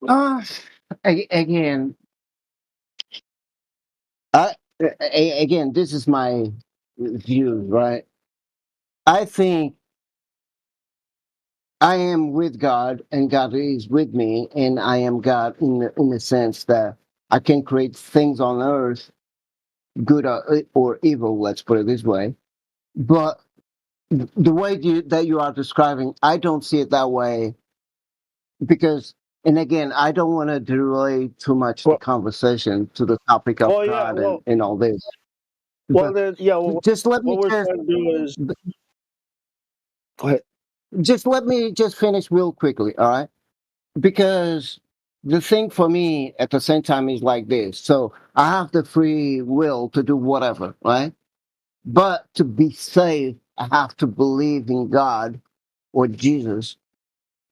Uh, Again, again, this is my view, right? I think I am with God, and God is with me, and I am God in the sense that I can create things on earth, good or evil. Let's put it this way. But the way that you are describing, I don't see it that way because, and again, I don't want to delay too much the Well, conversation to the topic of yeah, God and all this. well, But then, yeah. Well, just let what me we're just trying to do is go ahead. finish real quickly, all right? Because the thing for me at the same time is like this. So I have the free will to do whatever, right? But to be saved, I have to believe in God or Jesus.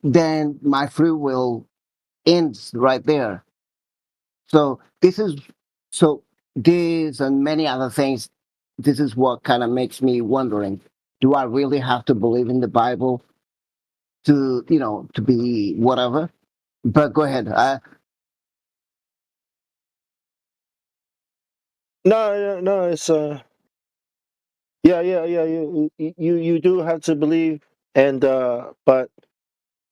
Then my free will ends right there. So so this and many other things. This is what kind of makes me wondering: do I really have to believe in the Bible to be whatever? But go ahead. No, no, no. It's yeah, yeah, yeah. You do have to believe, and but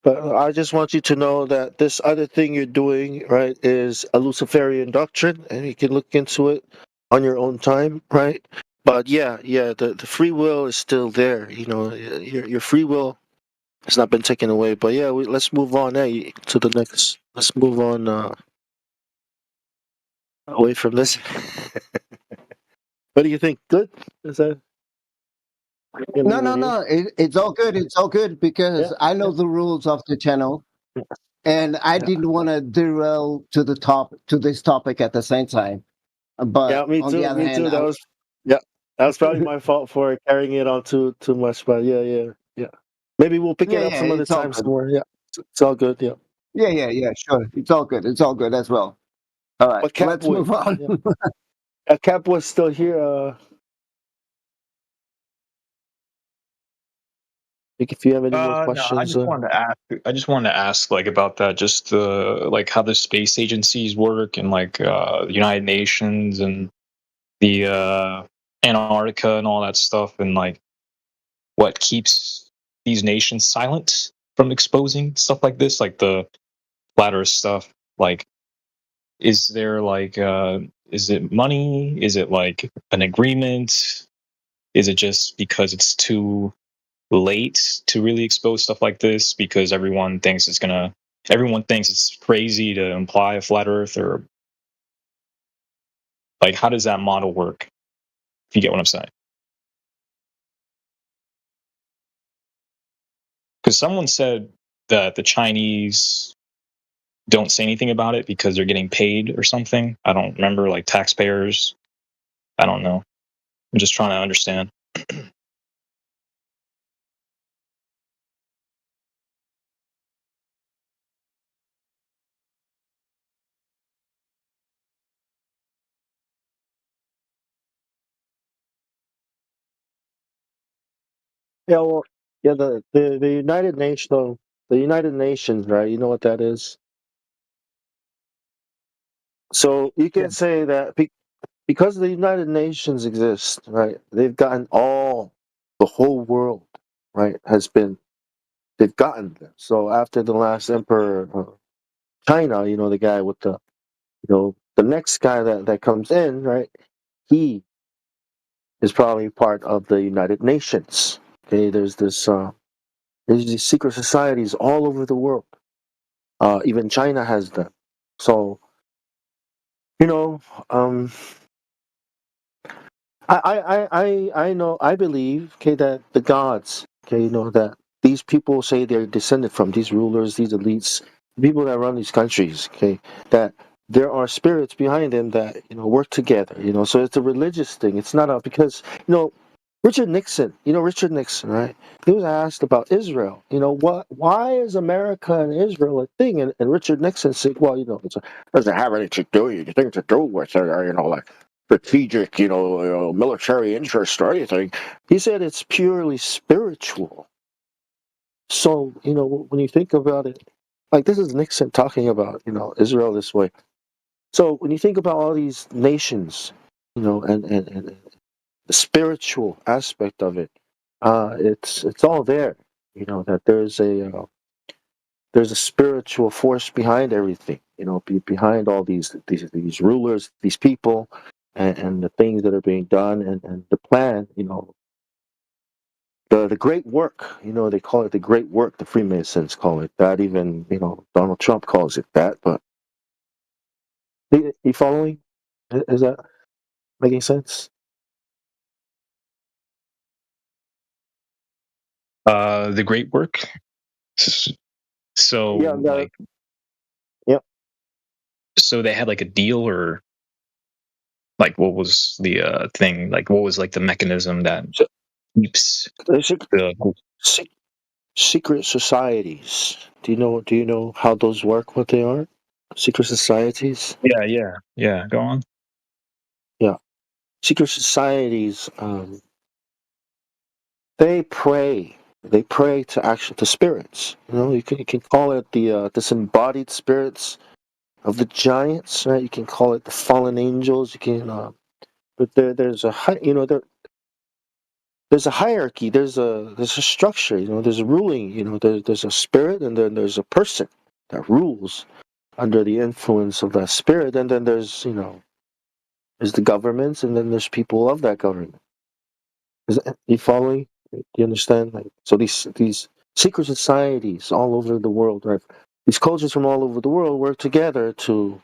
I just want you to know that this other thing you're doing, right, is a Luciferian doctrine, and you can look into it on your own time, right? But yeah, yeah, the free will is still there. Your free will has not been taken away. But yeah, let's move on to the next. Let's move on away from this. What do you think? Good? Is that? You can No, leave it no, here. no. It's all good. It's all good Yeah, because I yeah, know the rules of the channel, and I yeah. didn't want to derail to this topic at the same time. But Yeah, me on the too. other Me hand, too. Yeah, that was probably my fault for carrying it on too much. But yeah, yeah, yeah. Maybe we'll pick yeah, it up yeah, some other it's all time good. somewhere. Yeah, it's all good. Yeah. Yeah, yeah, yeah. Sure, it's all good. It's all good as well. All right, But let's Capwood, move on. yeah, Capwood's still here. If you have any more No, questions, I just wanted to ask like about that, just like how the space agencies work and like the United Nations and the Antarctica and all that stuff, and like what keeps these nations silent from exposing stuff like this, like the flat Earth stuff. Like, is there like is it money? Is it like an agreement? Is it just because it's too late to really expose stuff like this because everyone thinks it's crazy to imply a flat earth, or like how does that model work, if you get what I'm saying? Because someone said that the Chinese don't say anything about it because they're getting paid or something. I don't remember, like taxpayers. I don't know. I'm just trying to understand. yeah, well, yeah, the United Nations, right? You know what that is? So you Yeah. can say that because the United Nations exist, right? They've gotten the whole world, right? They've gotten them. So after the last emperor, China, the guy with the next guy that comes in, right? He is probably part of the United Nations. Okay, there's these secret societies all over the world. Even China has them. So you know, um, I know, I believe, okay, that the gods, okay, that these people say they're descended from, these rulers, these elites, people that run these countries, okay, that there are spirits behind them that work together, so it's a religious thing. It's not because Richard Nixon, right? He was asked about Israel. Why is America and Israel a thing? And Richard Nixon said, well, it doesn't have anything to do with like strategic, military interest or anything. He said it's purely spiritual. So, when you think about it, like this is Nixon talking about, Israel this way. So when you think about all these nations, and the spiritual aspect of it, it's all there. That there's a spiritual force behind everything. Behind all these rulers, these people, and the things that are being done, and the plan. The great work. They call it the great work. The Freemasons call it that. Even Donald Trump calls it that. But you following? Is that making sense? The great work. So Yeah. like, Yeah. so they had like a deal, or like what was the thing? Like what was like the mechanism that So, keeps there's the secret societies. Do you know how those work? What they are? Secret societies. yeah, go on. Yeah. Secret societies. They pray. They pray to spirits. You can call it the disembodied spirits of the giants, right? You can call it the fallen angels. You can, but there's a there's a hierarchy. There's a structure. There's a ruling. There's a spirit, and then there's a person that rules under the influence of that spirit, and then there's the governments, and then there's people of that government. You following? Do you understand? Like, so these secret societies all over the world, right? These cultures from all over the world work together to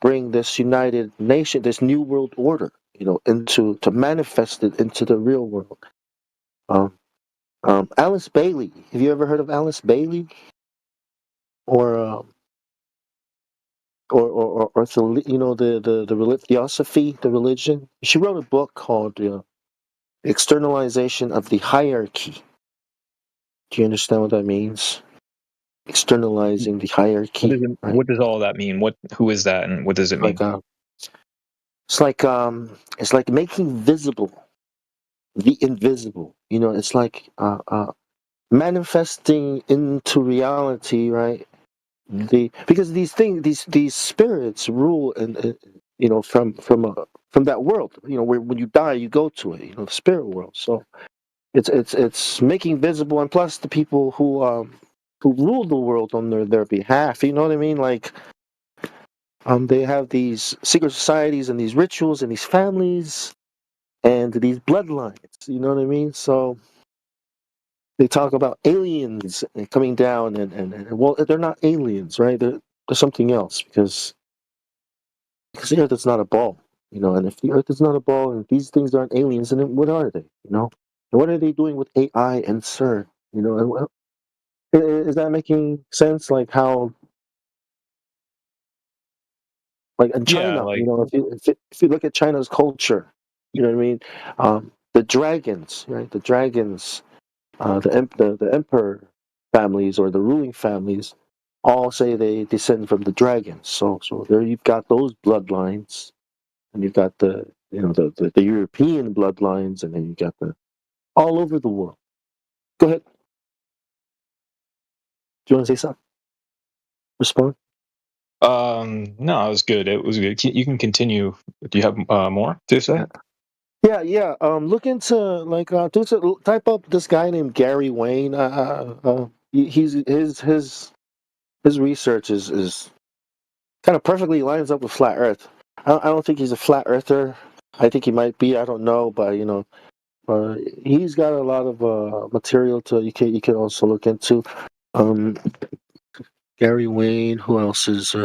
bring this united nation, this new world order, into to manifest it into the real world. Um, Alice Bailey. Have you ever heard of Alice Bailey? Or the theosophy, the religion. She wrote a book called "Externalization of the Hierarchy." Do you understand what that means? Externalizing the What hierarchy, does it, right? what does all that mean? Who is that, and what does it Like mean? it's like making visible the invisible. It's like manifesting into reality, right? Because these things, these spirits rule, and from that world, where when you die, you go to it, the spirit world. So it's making visible, and plus the people who rule the world on their behalf. You know what I mean? Like they have these secret societies and these rituals and these families and these bloodlines. You know what I mean? So they talk about aliens coming down, and well, they're not aliens, right? They're something else because the Earth is not a ball, And if the Earth is not a ball, and these things aren't aliens, then what are they? And what are they doing with AI and CERN? And is that making sense? Like how, like in Yeah, China, like if you look at China's culture, you know what I mean? The dragons, right? The dragons, the emperor families or the ruling families, all say they descend from the dragons. So there you've got those bloodlines, and you've got the European bloodlines, and then you got the all over the world. Go ahead. Do you want to say something? Respond. no, it was good. It was good. You can continue. Do you have more to say? Yeah, yeah. Look into like type up this guy named Gary Wayne. He's his research is kind of perfectly lines up with flat Earth. I don't think he's a flat earther. I think he might be. I don't know, but he's got a lot of material to you can also look into. Um, Gary Wayne. Who else is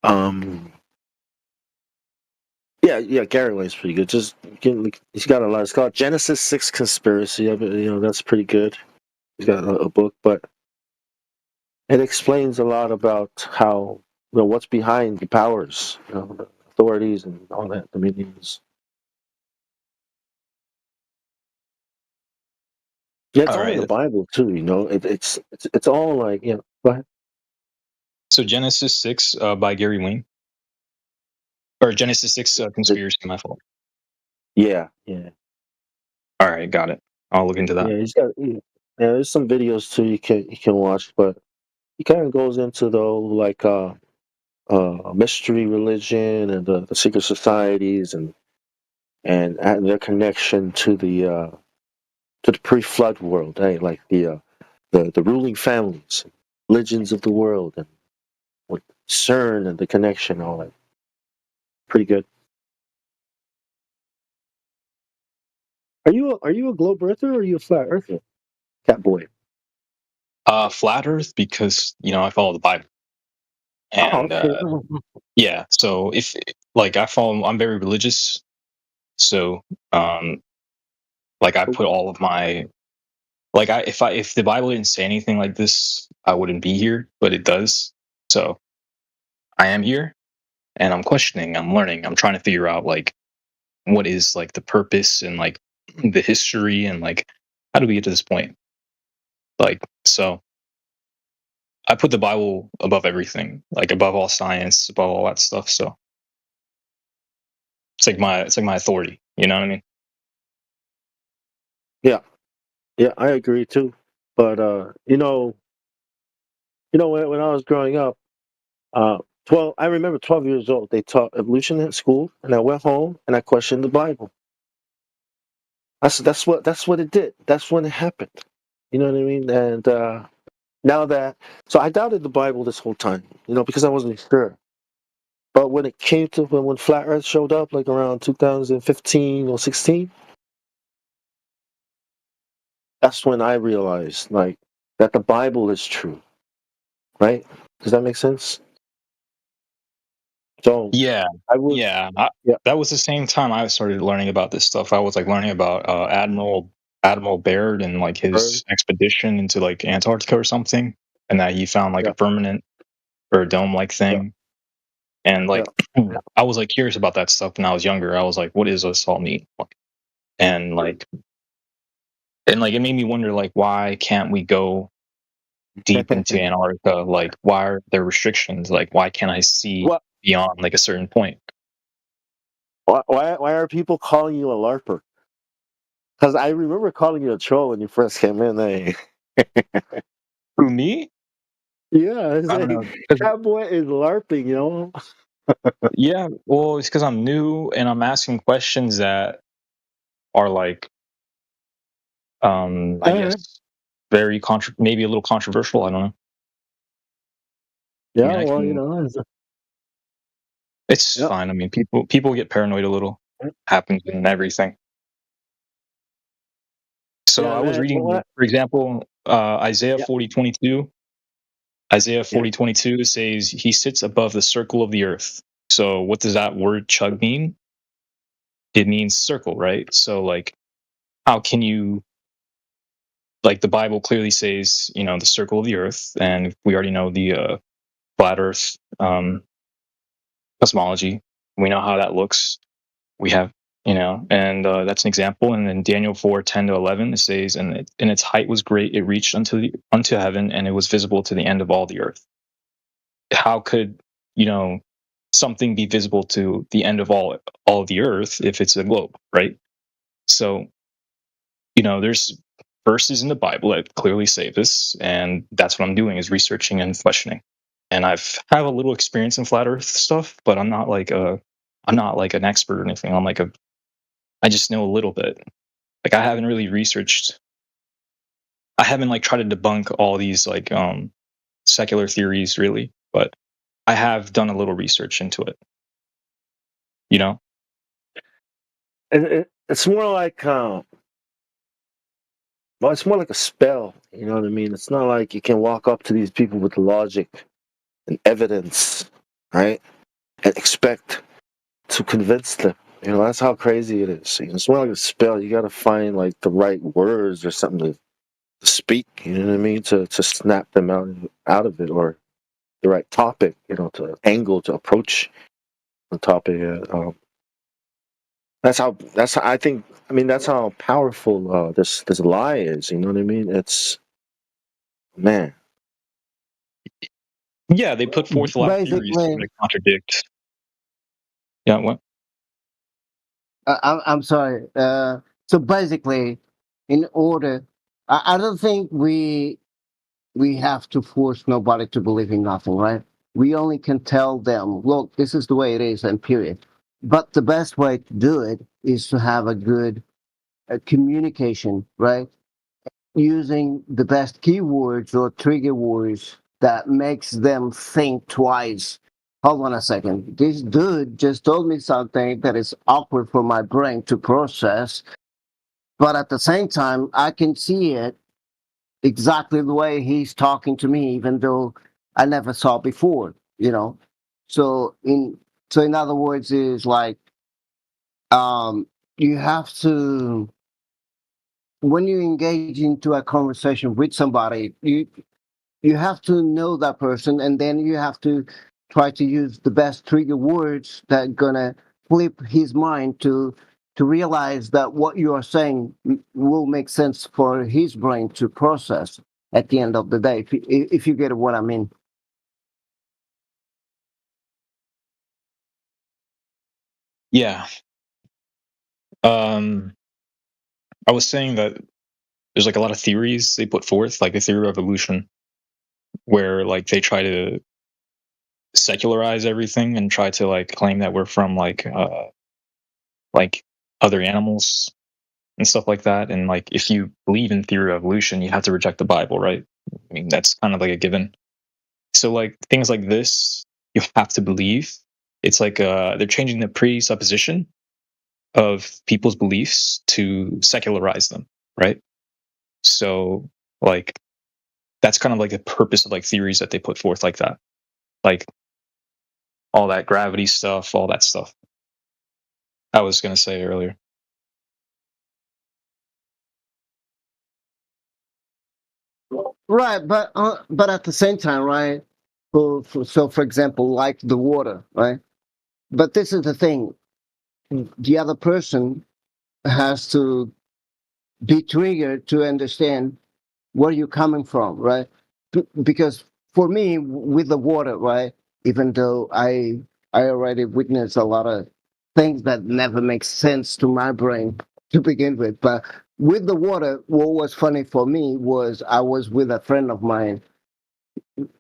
um yeah, Gary Wayne's pretty good. Just he's got a lot. It's called Genesis 6 Conspiracy. That's pretty good. He's got a book, but it explains a lot about how what's behind the powers, the authorities and all that, the meanings. Yeah, it's All all in the right. Bible too. It's all like Go ahead. So Genesis 6 by Gary Wayne, or Genesis 6 The- conspiracy. My fault. yeah, yeah, All right, got it. I'll look into that. yeah. There's some videos too you can watch, but he kind of goes into though like mystery religion and the secret societies and their connection to the pre-flood world, eh? Like the ruling families, religions of the world, and with CERN and the connection, all that. Pretty good. Are you a globe earther or are you a flat earther, cat boy? Flat Earth because I follow the Bible, Oh, and okay. yeah. So if like I'm very religious. So um, like I put all of my like if the Bible didn't say anything like this, I wouldn't be here, but it does. So I am here, and I'm questioning, I'm learning, I'm trying to figure out like what is like the purpose and like the history and like how do we get to this point? Like so I put the Bible above everything, like above all science, above all that stuff. So it's like my authority. You know what I mean? Yeah, yeah, I agree too. But when I was growing up, uh, 12. I remember 12 years old. They taught evolution at school, and I went home and I questioned the Bible. That's what it did. That's when it happened. You know what I mean? And now that so I doubted the Bible this whole time, because I wasn't sure. But when it came to when Flat Earth showed up, like around 2015 or 16, that's when I realized like that the Bible is true. Right? Does that make sense? So Yeah, I was yeah. yeah. That was the same time I started learning about this stuff. I was like learning about Admiral Baird and like Heard. his expedition into like Antarctica or something, and that he found like Yeah. a firmament or a dome like Yeah. thing. And Yeah. like I was like curious about that stuff when I was younger. I was like, what does this all mean? And like it made me wonder like why can't we go deep into Antarctica? Like why are there restrictions? Like why can't I see What? beyond like a certain point? Why are people calling you a LARPer? Because I remember calling you a troll when you first came in. Eh? Who, me? Yeah, it's I don't like, know. 'Cause- that boy is LARPing, you know? yeah, well, it's because I'm new and I'm asking questions that are like, I Uh-huh. guess, very maybe a little controversial. I don't know. I Yeah, mean, I well, can. it's, It's yeah. fine. I mean, people get paranoid a little. Happens in everything. So Yeah, I was man. reading, for example, Isaiah Yeah, 40:22. Isaiah yeah. 40:22 says he sits above the circle of the earth. So what does that word chug mean? It means circle, right? So like, how can you, like, the Bible clearly says, the circle of the earth, and we already know the flat Earth cosmology. We know how that looks. We have, and that's an example. And then Daniel 4:10-11 it says, and its height was great; it reached unto heaven, and it was visible to the end of all the earth. How could something be visible to the end of all of the earth if it's a globe, right? So there's verses in the Bible that clearly say this, and that's what I'm doing is researching and questioning. And have a little experience in flat Earth stuff, but I'm not like an expert or anything. I just know a little bit. Like I haven't really researched. I haven't like tried to debunk all these like secular theories really, but I have done a little research into it. You know? It's more like, well, it's more like a spell. You know what I mean? It's not like you can walk up to these people with logic and evidence, right? And expect to convince them. That's how crazy it is. It's more like a spell. You got to find like the right words or something to speak. You know what I mean? To snap them out of it, or the right topic. To angle to approach the topic. That's how I think. I mean, that's how powerful this lie is. You know what I mean? It's, man. Yeah, they put forth a lot of theories Basically, that contradict. Yeah, what? I'm sorry. So basically, in order, I don't think we have to force nobody to believe in nothing, right? We only can tell them, look, this is the way it is, and period. But the best way to do it is to have a good communication, right? Using the best keywords or trigger words that makes them think twice. Hold on a second. This dude just told me something that is awkward for my brain to process, but at the same time, I can see it exactly the way he's talking to me, even though I never saw before, you know. So in other words, is like um you have to, when you engage into a conversation with somebody, you have to know that person, and then you have to try to use the best trigger words that gonna flip his mind to realize that what you are saying will make sense for his brain to process at the end of the day, if you get what I mean. Yeah. Um, I was saying that there's like a lot of theories they put forth, like the theory of evolution, where like they try to secularize everything and try to like claim that we're from like other animals and stuff like that. And like if you believe in theory of evolution, you have to reject the Bible, right? I mean, that's kind of like a given. So like things like this, you have to believe. It's like they're changing the presupposition of people's beliefs to secularize them, right? So like that's kind of like the purpose of like theories that they put forth like that, like all that gravity stuff, all that stuff. I was gonna say earlier. Right, but at the same time, right? So for example, like the water, right? But this is the thing: the other person has to be triggered to understand where you're coming from, right? Because for me, with the water, right? Even though I already witnessed a lot of things that never make sense to my brain to begin with, but with the water, what was funny for me was I was with a friend of mine.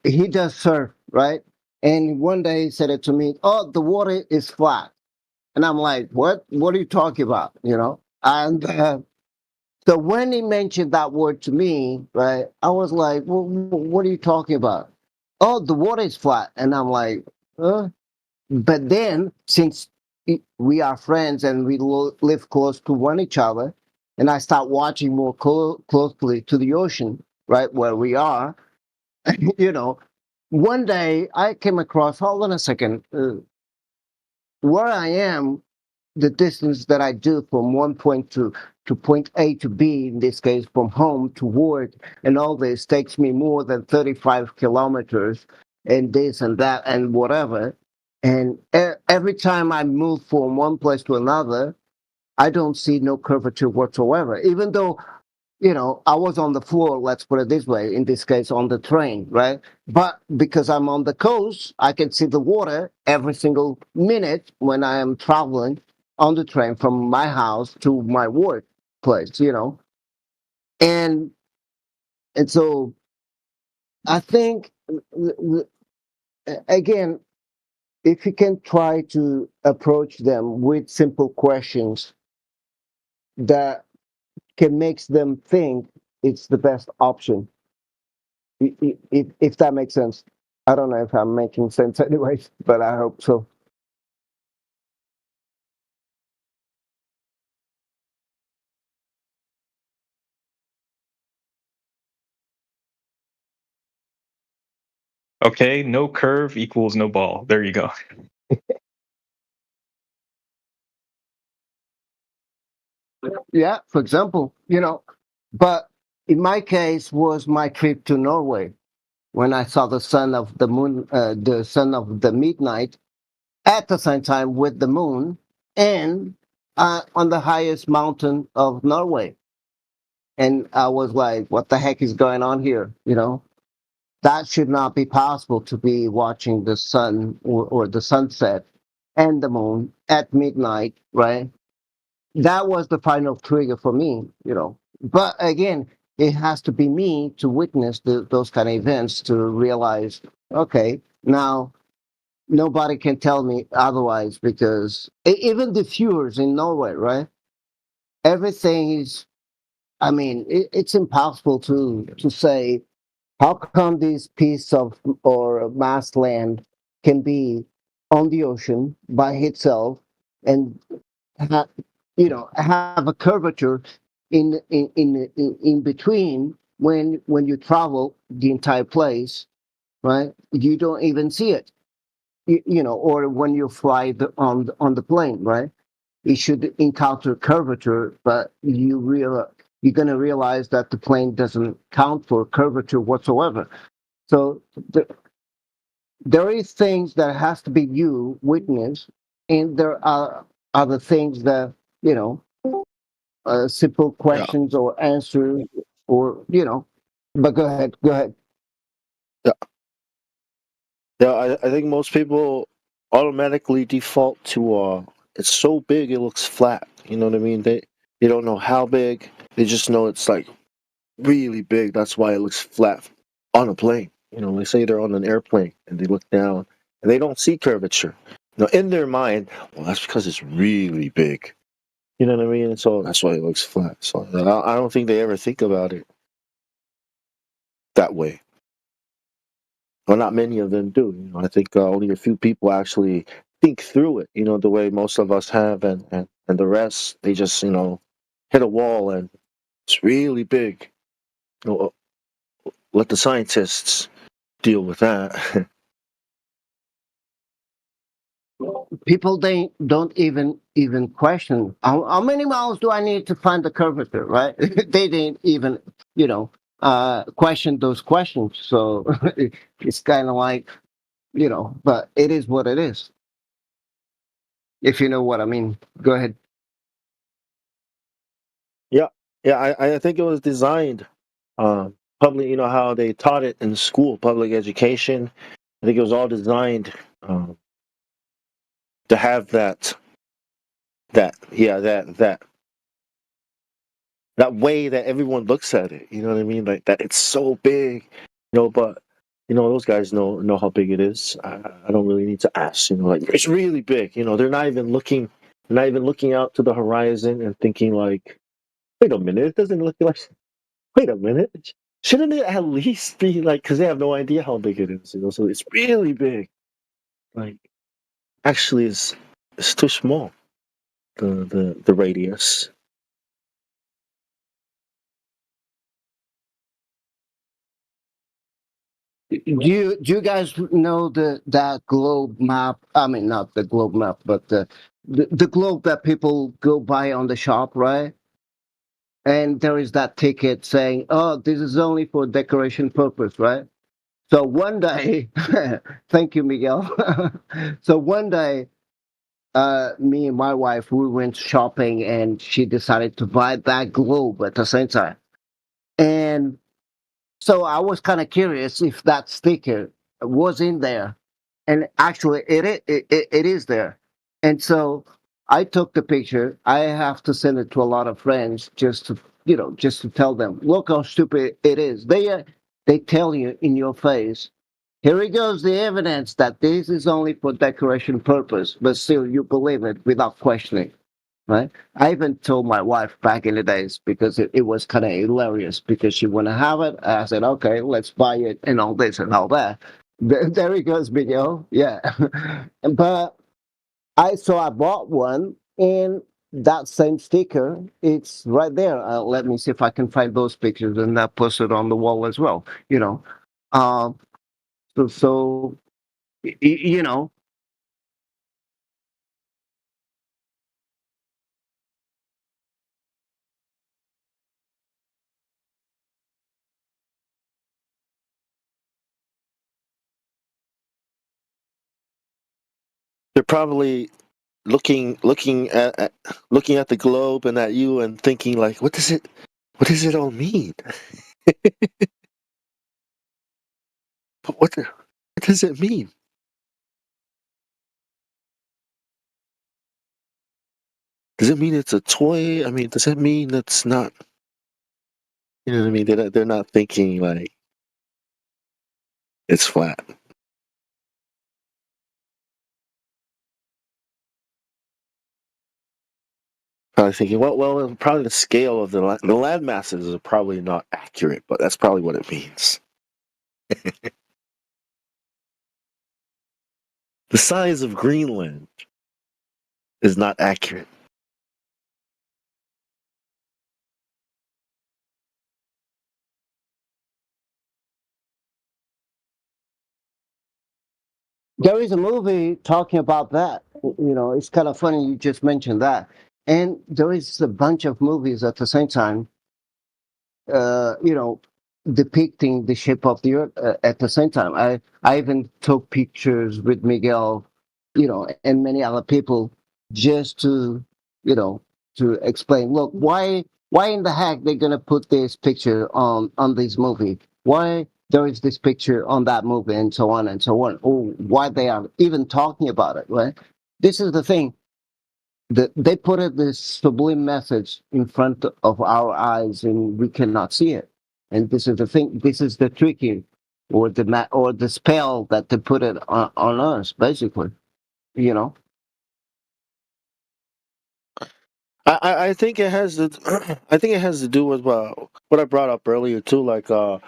He does surf, right? And one day he said it to me, "Oh, the water is flat." And I'm like, "What? What are you talking about?" And so when he mentioned that word to me, right, I was like, well, "What are you talking about?" "Oh, the water is flat." And I'm like, "Huh?" But then, since we are friends and we live close to one each other, and I start watching more closely to the ocean, right where we are, you know, one day I came across, hold on a second, where I am, the distance that I do from one point to point A to B, in this case, from home to work, and all this takes me more than 35 kilometers, and this and that and whatever. And every time I move from one place to another, I don't see no curvature whatsoever, even though I was on the floor, let's put it this way, in this case, on the train, right? But because I'm on the coast, I can see the water every single minute when I am traveling on the train from my house to my workplace. And and so I think, again, if you can try to approach them with simple questions that can make them think, it's the best option. If that makes sense. I don't know if I'm making sense anyways, but I hope so. Okay, no curve equals no ball. There you go. Yeah, for example, but in my case was my trip to Norway when I saw the sun of the moon, the sun of the midnight at the same time with the moon, and on the highest mountain of Norway. And I was like, what the heck is going on here? That should not be possible to be watching the sun or the sunset and the moon at midnight, right? That was the final trigger for me. But again, it has to be me to witness those kind of events to realize, okay, now nobody can tell me otherwise because even the viewers in Norway, right? Everything is, I mean, it's impossible to say how come this piece of or mass land can be on the ocean by itself and ha, have a curvature in between when you travel the entire place, right? You don't even see it, or when you fly on the plane, right? You should encounter curvature, but you're going to realize that the plane doesn't count for curvature whatsoever. So there is things that has to be you witness, and there are other things that you know simple Yeah, questions or answers, or. But go ahead. yeah, yeah. I think most people automatically default to it's so big it looks flat. You know what I mean? They don't know how big. They just know it's like really big. That's why it looks flat on a plane. They say they're on an airplane and they look down and they don't see curvature. In their mind, well, that's because it's really big. You know what I mean? So that's why it looks flat. So I don't think they ever think about it that way. Well, not many of them do. I think only a few people actually think through it. The way most of us have, and the rest they just hit a wall and it's really big. Let the scientists deal with that. People they don't even question how many miles do I need to find the curvature, right? They didn't even question those questions. So it's kind of like but it is what it is, if you know what I mean. Go ahead. Yeah, yeah. I think it was designed public. You know how they taught it in school, public education. I think it was all designed to have that that way that everyone looks at it. You know what I mean? Like that, it's so big. But those guys know how big it is. I don't really need to ask. Like it's really big. They're not even looking. They're not even looking out to the horizon and thinking like, wait a minute, it doesn't look like. Wait a minute, shouldn't it at least be like? Because they have no idea how big it is. So it's really big. Like actually, it's too small. The radius. Do you guys know that globe map? I mean, not the globe map, but the globe that people go buy on the shop, right? And there is that ticket saying, "Oh, this is only for decoration purpose," right? So one day, thank you, Miguel. So one day, me and my wife, we went shopping, and she decided to buy that globe at the same time. And so I was kind of curious if that sticker was in there, and actually, it is there. And so I took the picture. I have to send it to a lot of friends just to tell them, look how stupid it is. They tell you in your face, here it goes, the evidence that this is only for decoration purpose, but still you believe it without questioning, right? I even told my wife back in the days because it was kind of hilarious because she wanted to have it. I said, okay, let's buy it and all this and all that. There he goes, Miguel. Yeah. But I bought one, and that same sticker, it's right there. Let me see if I can find those pictures and post it on the wall as well. Um, so y- you know, They're probably looking at the globe and at you and thinking like, what does it all mean? What does it mean? Does it mean it's a toy? I mean, does it mean it's not? You know what I mean? They're not thinking like it's flat. Probably thinking, well, probably the scale of the land masses is probably not accurate, but that's probably what it means. The size of Greenland is not accurate. there is a movie talking about that. It's kind of funny you just mentioned that. And there is a bunch of movies at the same time, uh, you know, depicting the shape of the earth at the same time. I even took pictures with Miguel, and many other people just you know, to explain. Look, why in the heck they're gonna put this picture on this movie? Why there is this picture on that movie, and so on and so on? Or why they are even talking about it? Right? This is the thing they put this sublime message in front of our eyes and we cannot see it. And this is the thing, this is the tricky or the spell that they put it on us, basically, you know. I think it has to. I think it has to do with what I brought up earlier too, like the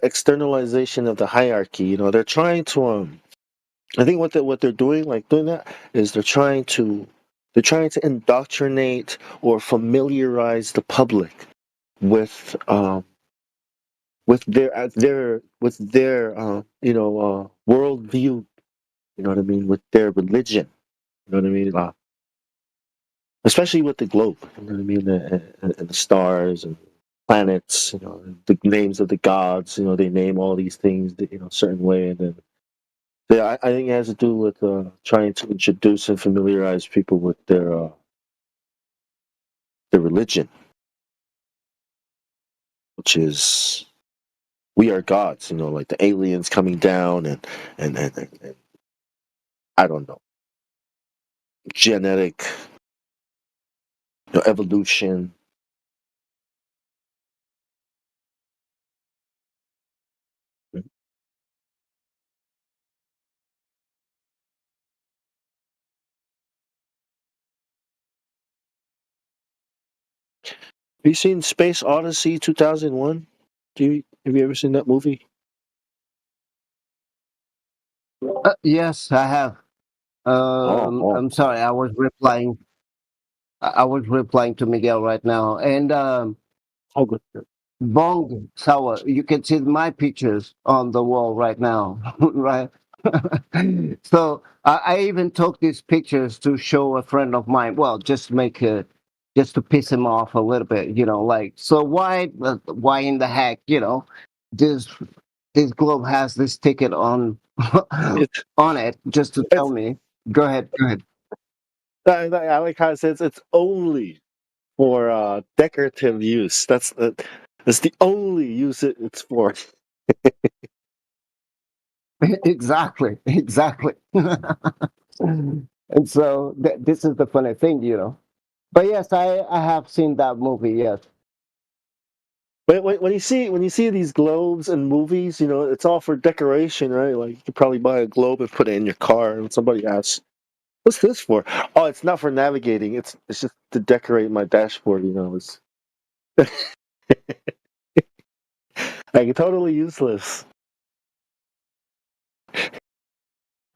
externalization of the hierarchy. They're trying to. I think what they're doing, like doing that, is they're trying to indoctrinate or familiarize the public with with their worldview. You know what I mean? With their religion. You know what I mean? Especially with the globe. You know what I mean? And the stars and planets. The names of the gods. They name all these things a certain way, and then yeah, I think it has to do with trying to introduce and familiarize people with their religion, which is we are gods. Like the aliens coming down and I don't know, genetic evolution. you seen Space Odyssey 2001? Have you ever seen that movie? Yes, I have. Oh. I'm sorry, I was replying. I was replying to Miguel right now, and Oh, good. Bong Sour. You can see my pictures on the wall right now, right? So I even took these pictures to show a friend of mine. Well, just to piss him off a little bit, like, so why in the heck, this this globe has this ticket on It's on it just to tell it's. me. Go ahead, go ahead. I like how it says it's only for decorative use. That's the only use it's for. Exactly, exactly. And so this is the funny thing. But yes, I have seen that movie. Yes. When you see these globes in movies, it's all for decoration, right? Like you could probably buy a globe and put it in your car, and somebody asks, "What's this for?" Oh, it's not for navigating. It's just to decorate my dashboard. It's like totally useless.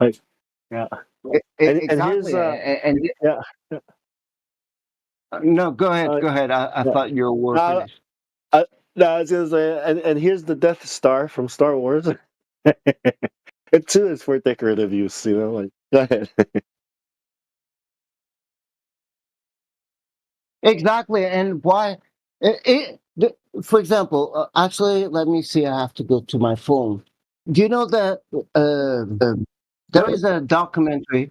Like yeah, and here's Exactly. And yeah. no, go ahead, Uh, go ahead. I yeah. thought you were Uh, finished. no, I was gonna say, and here's the Death Star from Star Wars. It too is for decorative use. Like go ahead. Exactly. And why? For example, actually, let me see. I have to go to my phone. Do you know that there is a documentary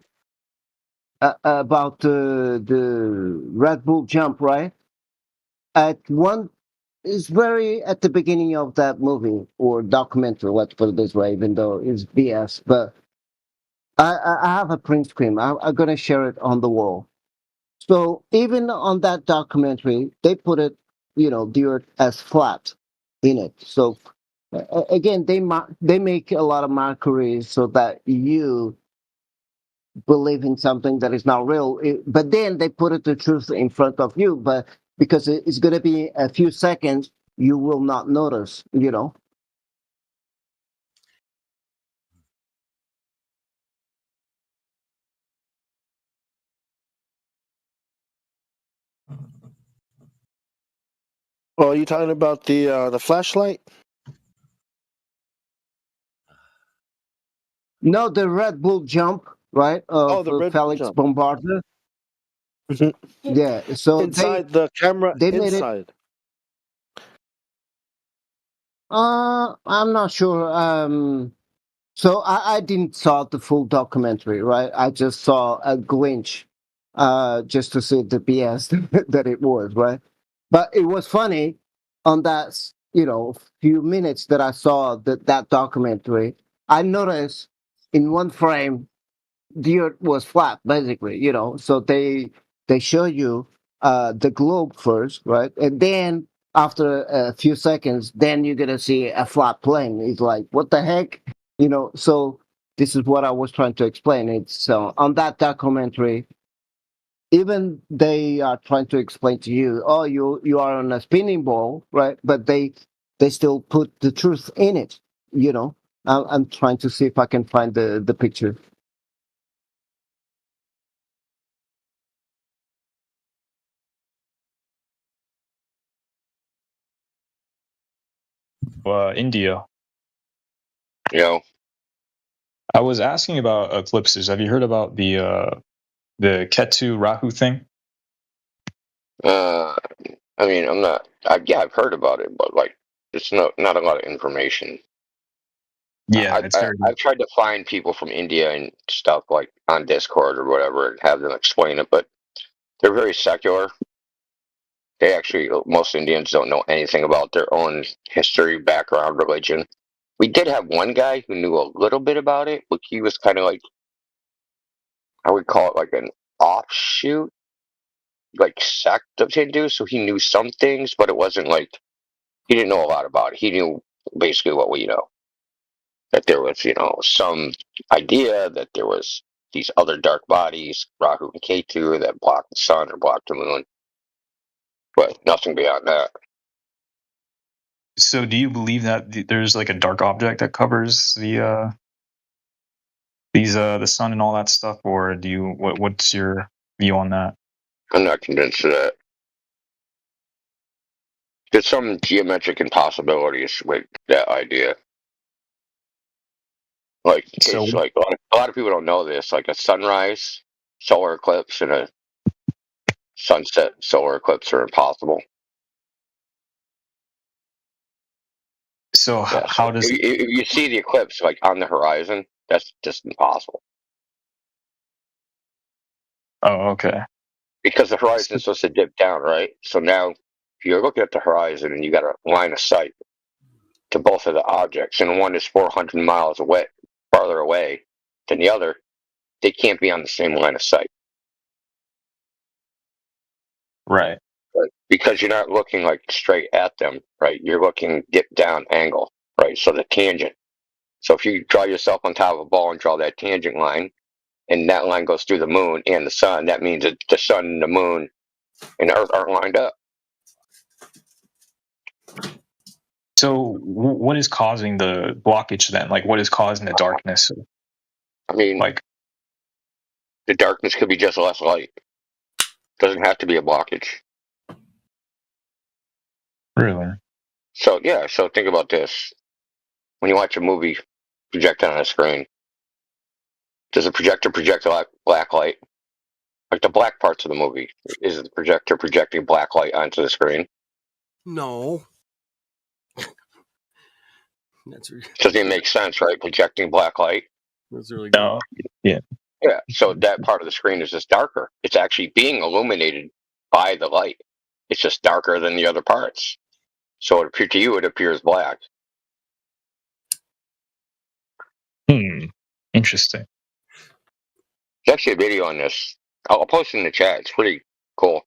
about the Red Bull jump, right? At one is very at the beginning of that movie or documentary. Let's put it this way, even though it's BS. But I have a print screen. I'm gonna share it on the wall. So even on that documentary, they put it, the earth as flat in it. So again, they make a lot of mockeries so that you believe in something that is not real. But then they put it the truth in front of you. But because it's going to be a few seconds, you will not notice. Oh, are you talking about the flashlight? No, the Red Bull jump, right, Oh, of the red Felix jump. Bombardier. Mhm. Yeah. So they Inside the camera, they made it. inside. I'm not sure. So I didn't saw the full documentary, right? I just saw a glimpse, just to see the BS that it was, right? But it was funny on that, few minutes that I saw that documentary. I noticed in one frame the earth was flat, basically. So they show you the globe first, right? And then after a few seconds, then you're gonna see a flat plane. It's like, what the heck? So this is what I was trying to explain. It's on that documentary, even they are trying to explain to you, oh, you are on a spinning ball, right? But they still put the truth in it. You know, I'm trying to see if I can find the picture. India. You know, I was asking about eclipses. Have you heard about the Ketu Rahu thing? uh, I mean, I'm not. Yeah, I've heard about it, but like, it's not a lot of information. Yeah, it's very. I've tried to find people from India and stuff like on Discord or whatever and have them explain it, but they're very secular. They actually, most Indians don't know anything about their own history, background, religion. We did have one guy who knew a little bit about it, but he was kind of like, I would call it like an offshoot, like sect of Hindu. So he knew some things, but it wasn't like he didn't know a lot about it. He knew basically what we know, that there was, some idea that there was these other dark bodies, Rahu and Ketu, that block the sun or block the moon. but nothing beyond that. So, do you believe that there's like a dark object that covers the sun and all that stuff, or do you what's your view on that? I'm not convinced of that. There's some geometric impossibilities with that idea. Like, So, it's like a lot of people don't know this. Like a sunrise solar eclipse and a sunset solar eclipse are impossible. so Yeah, so how does if you see the eclipse like on the horizon, that's just impossible oh, okay. because the horizon is supposed to dip down, right? So now, if you're looking at the horizon and you got a line of sight to both of the objects, and one is 400 miles away, farther away than the other, they can't be on the same line of sight. Right. Right. Because you're not looking like straight at them, right? You're looking dip down angle, right? So the tangent. So if you draw yourself on top of a ball and draw that tangent line, and that line goes through the moon and the sun, that means that the sun and the moon and the Earth aren't lined up. So, what is causing the blockage then? Like, what is causing the darkness? I mean, Like, the darkness could be just less light. Doesn't have to be a blockage. really? So yeah, so think about this. When you watch a movie projected on a screen, does the projector project black light? Like the black parts of the movie, is the projector projecting black light onto the screen? No. That's Doesn't even make sense, right? Projecting black light. really good. No. Yeah. Yeah, so that part of the screen is just darker. It's actually being illuminated by the light. It's just darker than the other parts. So to you, it appears black. Interesting. There's actually a video on this. I'll post it in the chat. It's pretty cool.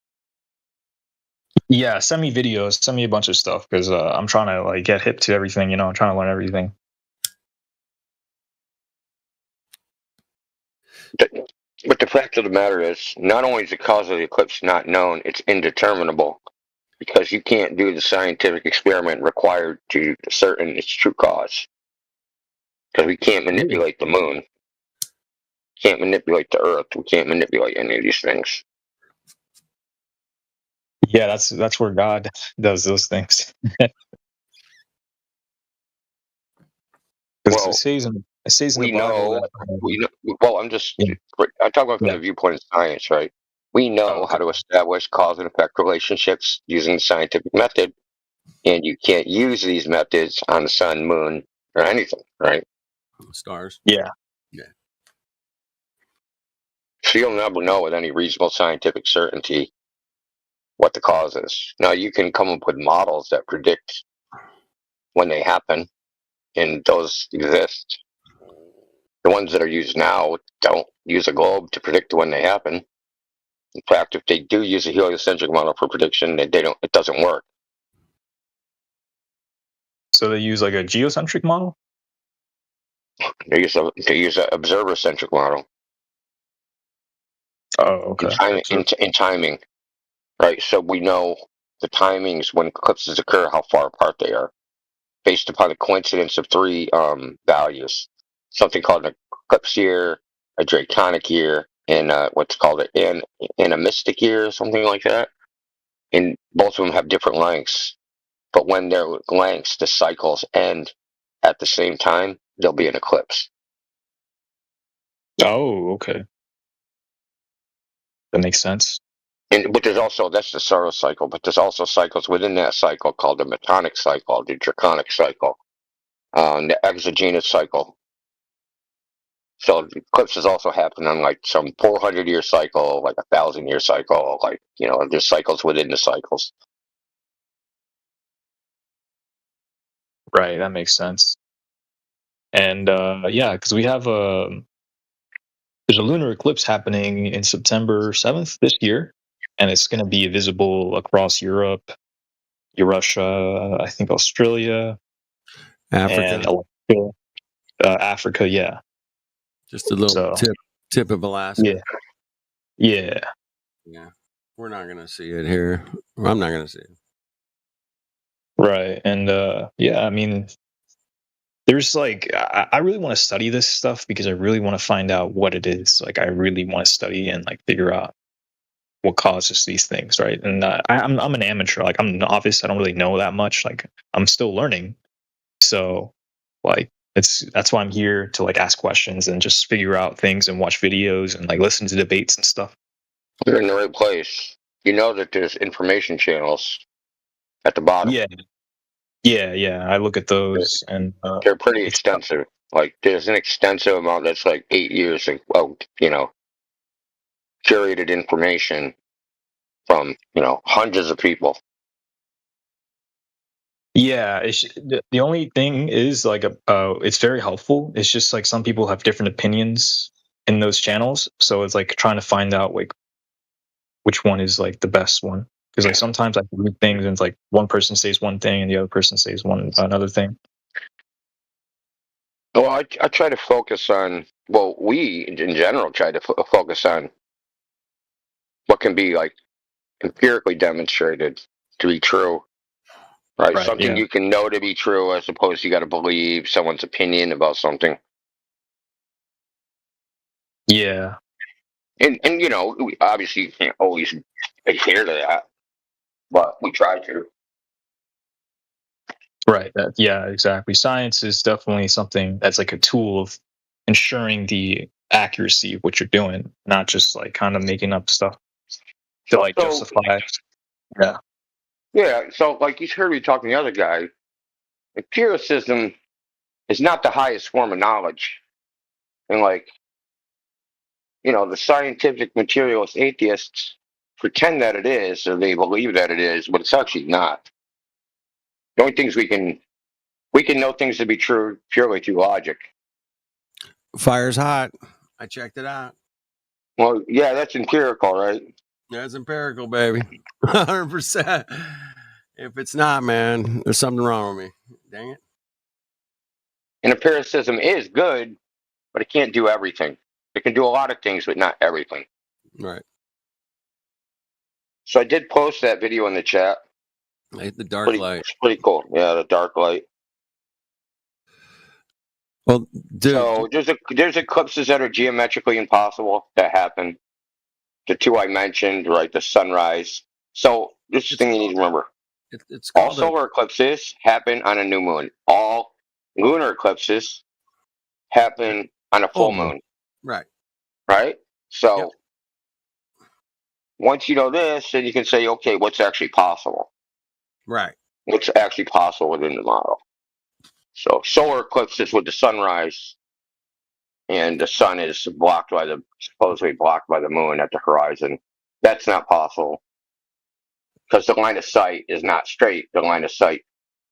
Yeah, send me videos, send me a bunch of stuff because I'm trying to like get hip to everything. I'm trying to learn everything. But the fact of the matter is, not only is the cause of the eclipse not known, it's indeterminable because you can't do the scientific experiment required to ascertain its true cause. Because we can't manipulate the moon, can't manipulate the Earth, we can't manipulate any of these things. Yeah, that's where God does those things. Because Well, it says in the we Bible know, that well, I'm talking about from the viewpoint of science, right? We know okay. how to establish cause and effect relationships using the scientific method, and you can't use these methods on the sun, moon, or anything, right? Stars. Yeah. So you'll never know with any reasonable scientific certainty what the cause is. Now, you can come up with models that predict when they happen, and those exist. The ones that are used now don't use a globe to predict when they happen. In fact, if they do use a heliocentric model for prediction, they don't. It doesn't work. So they use like a geocentric model? They use an observer-centric model. Oh, okay. In timing, right? So we know the timings when eclipses occur, how far apart they are, based upon the coincidence of three values: something called an eclipse year, a draconic year, and what's called an animistic year, something like that. And both of them have different lengths. But when their lengths, the cycles end at the same time, there'll be an eclipse. Oh, okay. That makes sense. But there's also, that's the Saros cycle, but there's also cycles within that cycle called the Metonic cycle, the Draconic cycle, the Exogenous cycle. So eclipses also happen on like some 400-year cycle, like 1,000-year cycle, like, there's cycles within the cycles. Right, that makes sense. And yeah, because we have there's a lunar eclipse happening in September 7th this year, and it's going to be visible across Europe, Russia, I think Australia, Africa. and Alaska. Africa, yeah. Just a little tip of Alaska. Yeah. Yeah. We're not gonna see it here. Well, I'm not gonna say it. Right. And yeah, I mean, there's like I really want to study this stuff because I really want to find out what it is. Like I really want to study and like figure out what causes these things, right? And I'm an amateur. Like I'm a novice. I don't really know that much. Like I'm still learning. So like that's why I'm here to like ask questions and just figure out things and watch videos and like listen to debates and stuff. You're in the right place. You know that there's information channels at the bottom. Yeah. Yeah. I look at those and They're pretty it's extensive. Like there's an extensive amount that's like 8 years of curated information from hundreds of people. yeah. The only thing is like it's very helpful. It's just like some people have different opinions in those channels, so it's like trying to find out like which one is like the best one. Because like sometimes I read things and it's like one person says one thing and the other person says another thing. Well, I try to focus on. Well, we in general try to focus on what can be like empirically demonstrated to be true. Right, Right. something Yeah. you can know to be true, as opposed to you got to believe someone's opinion about something. Yeah. And we obviously can't always adhere to that, but we try to. Right. Yeah. Exactly. Science is definitely something that's like a tool of ensuring the accuracy of what you're doing, not just like kind of making up stuff to like So justify. Yeah. yeah, so like you heard me talking to the other guy, empiricism is not the highest form of knowledge, and like the scientific materialist atheists pretend that it is, or they believe that it is, but it's actually not. The only things we can know things to be true purely through logic. Fire's hot. I checked it out. Well, yeah, that's empirical, right? That's empirical, baby. 100%. If it's not, man, there's something wrong with me. Dang it. And empiricism is good, but it can't do everything. It can do a lot of things, but not everything. Right. So I did post that video in the chat. I hit the dark light. It's pretty cool. Yeah, the dark light. Well, dude. So there's eclipses that are geometrically impossible that happen. The two I mentioned, right? The sunrise. So this is the thing you need to remember. It's All called solar eclipses happen on a new moon. All lunar eclipses happen on a full moon. Right. Right? So Yep. once you know this, then you can say, okay, what's actually possible? Right. What's actually possible within the model? So solar eclipses with the sunrise, and the sun is supposedly blocked by the moon at the horizon. That's not possible because the line of sight is not straight. The line of sight,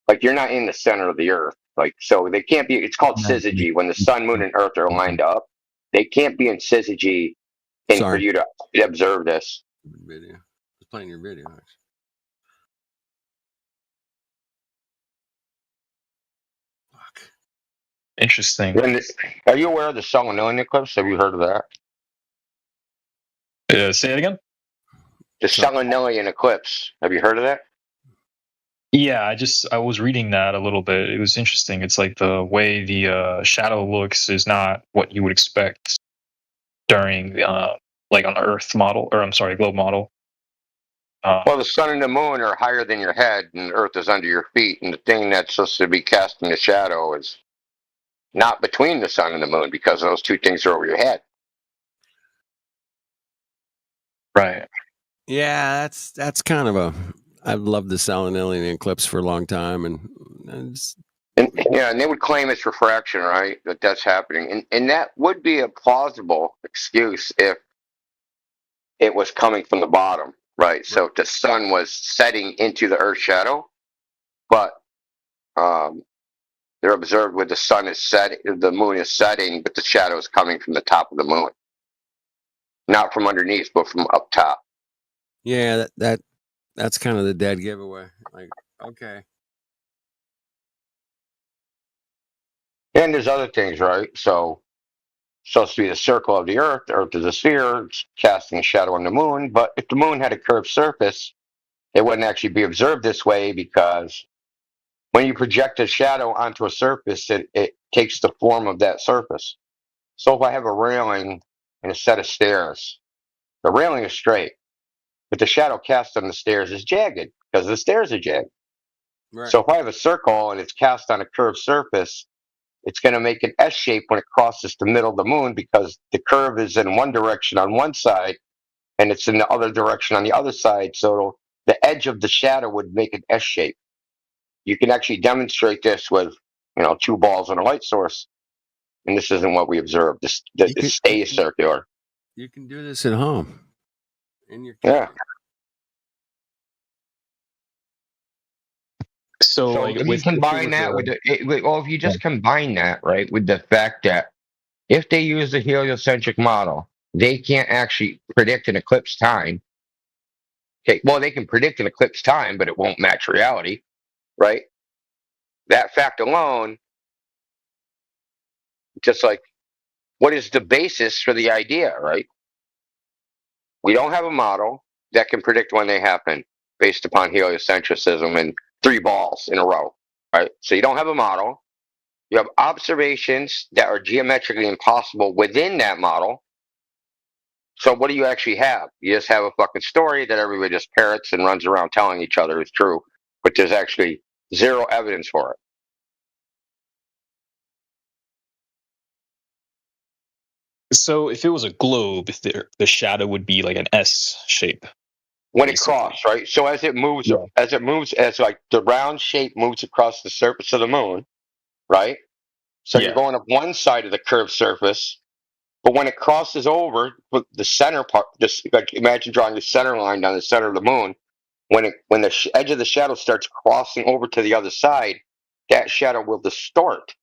like you're not in the center of the earth. Like, so they can't be. It's called syzygy. When the sun, moon, and earth are lined up, they can't be in syzygy. And for Sorry. you to observe this, Video. It's playing your video. Actually. Fuck. Interesting. are you aware of the Solomon eclipse? Have you heard of that? Say it again. The Solomon eclipse. Have you heard of that? Yeah, I was reading that a little bit. It was interesting. It's like the way the shadow looks is not what you would expect during like on the Earth model, or I'm sorry, globe model. Well, the sun and the moon are higher than your head, and the earth is under your feet, and the thing that's supposed to be casting the shadow is not between the sun and the moon, because those two things are over your head. Right. Yeah, that's kind of a. I've loved the Salinellian eclipse for a long time, and And they would claim it's refraction, right? That's happening, and that would be a plausible excuse if it was coming from the bottom, right? So if the sun was setting into the Earth's shadow, but they're observed where the sun is setting, the moon is setting, but the shadow is coming from the top of the moon, not from underneath, but from up top. yeah, that's kind of the dead giveaway. Like, okay, And there's other things, right? So supposed to be the circle of the Earth is a sphere, it's casting a shadow on the moon. But if the moon had a curved surface, it wouldn't actually be observed this way, because when you project a shadow onto a surface, it takes the form of that surface. So if I have a railing and a set of stairs, the railing is straight, but the shadow cast on the stairs is jagged because the stairs are jagged. Right. So if I have a circle and it's cast on a curved surface, it's going to make an S shape when it crosses the middle of the moon, because the curve is in one direction on one side and it's in the other direction on the other side. So the edge of the shadow would make an S shape. You can actually demonstrate this with, two balls and a light source, and this isn't what we observed. It stays circular. You can do this at home in your Yeah. So, So like, if you combine that with if you just combine that, right, with the fact that if they use the heliocentric model, they can't actually predict an eclipse time. Okay, well, they can predict an eclipse time, but it won't match reality, right? That fact alone, just like, what is the basis for the idea, right? We don't have a model that can predict when they happen based upon heliocentrism and three balls in a row, right? So you don't have a model. You have observations that are geometrically impossible within that model. So what do you actually have? You just have a fucking story that everybody just parrots and runs around telling each other is true, but there's actually zero evidence for it. so if it was a globe, the shadow would be like an S shape. When it Basically. crosses, right? So as it moves, Yeah. as like the round shape moves across the surface of the moon, right? So you're Yeah. going up one side of the curved surface, but when it crosses over the center part, just like imagine drawing the center line down the center of the moon. When the edge of the shadow starts crossing over to the other side, that shadow will distort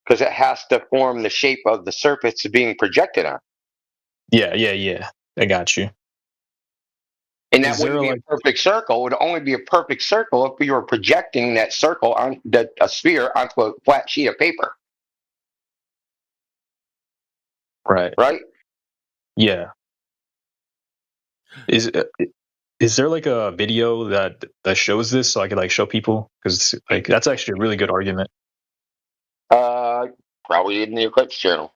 because it has to form the shape of the surface it's being projected on. Yeah. I got you. And that Is there wouldn't be a perfect circle. It would only be a perfect circle if you were projecting that circle on a sphere onto a flat sheet of paper, right? right? Yeah. Is there like a video that shows this so I could like show people, because like that's actually a really good argument. Probably in the Eclipse channel.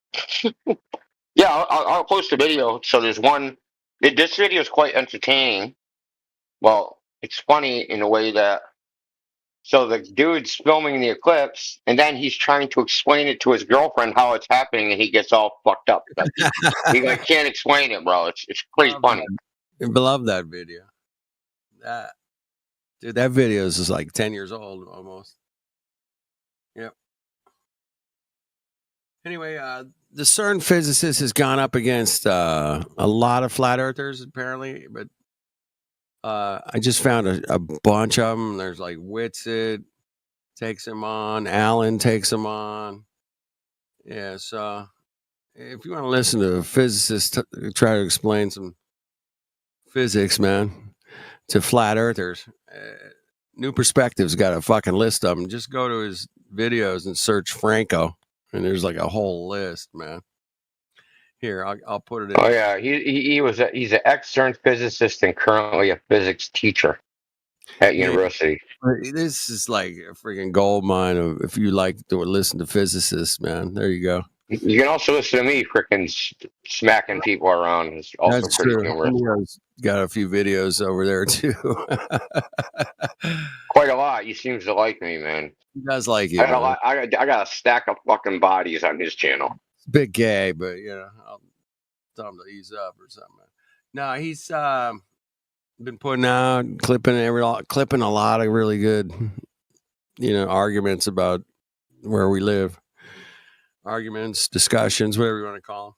Yeah, I'll post a video. So there's one. This video is quite entertaining. Well, it's funny in a way that. So the dude's filming the eclipse, and then he's trying to explain it to his girlfriend how it's happening, and he gets all fucked up. He like, can't explain it, bro. It's pretty funny. I love that video. That video is like 10 years old almost. Yep. Anyway, the CERN physicist has gone up against a lot of flat earthers apparently, but I just found a bunch of them. There's like Whitsitt takes him on, Allen takes him on. Yeah, so if you want to listen to a physicist try to explain some physics, man, to flat earthers, New Perspective's got a fucking list of them. Just go to his videos and search Franco, and there's like a whole list, man. Here, I'll put it in. Oh yeah, he's an ex-CERN physicist and currently a physics teacher at university. This is like a freaking gold mine of if you like to listen to physicists, man. There you go. You can also listen to me freaking smacking people around. It's also That's pretty true. humorous. Indo's got a few videos over there too. Quite a lot. He seems to like me, man. He does like you. I got a lot. I got a stack of fucking bodies on his channel. It's a bit gay, but I'll tell him to ease up or something. No, he's been putting out clipping a lot of really good, arguments about where we live, arguments, discussions, whatever you want to call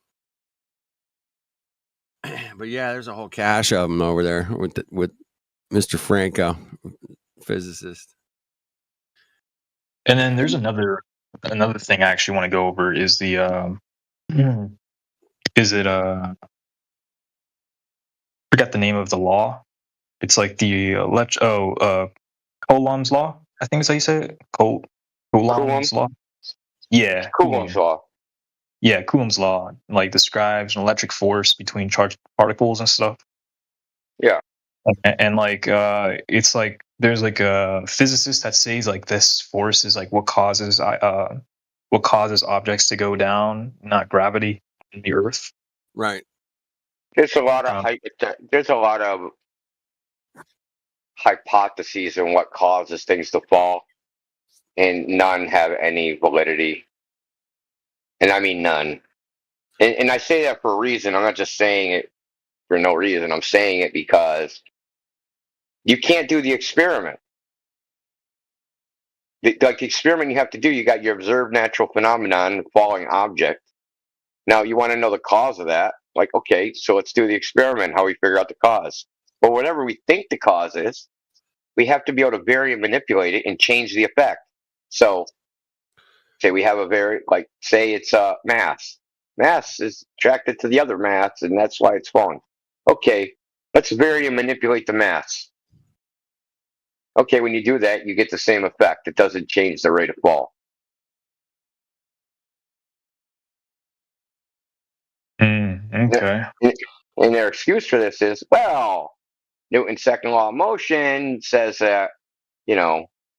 them. But yeah, there's a whole cache of them over there with Mr. Franco, physicist. And then there's another thing I actually want to go over is the is it forgot the name of the law. It's like the Coulomb's law. I think is how you say it. Coulomb's law. Yeah, Coulomb's law. Yeah, Coulomb's law like describes an electric force between charged particles and stuff. Yeah. And like it's like there's like a physicist that says like this force is like what causes objects to go down, not gravity in the earth. Right. There's a lot of there's a lot of hypotheses on what causes things to fall, and none have any validity. And I mean none. And I say that for a reason. I'm not just saying it for no reason. I'm saying it because you can't do the experiment. Like the experiment you have to do, you got your observed natural phenomenon, falling object. Now you want to know the cause of that. Like, okay, so let's do the experiment, how we figure out the cause. But whatever we think the cause is, we have to be able to vary and manipulate it and change the effect. So say we have say it's mass. Mass is attracted to the other mass, and that's why it's falling. Okay, let's vary and manipulate the mass. Okay, when you do that, you get the same effect. It doesn't change the rate of fall. Okay. And their excuse for this is, well, Newton's second law of motion says that,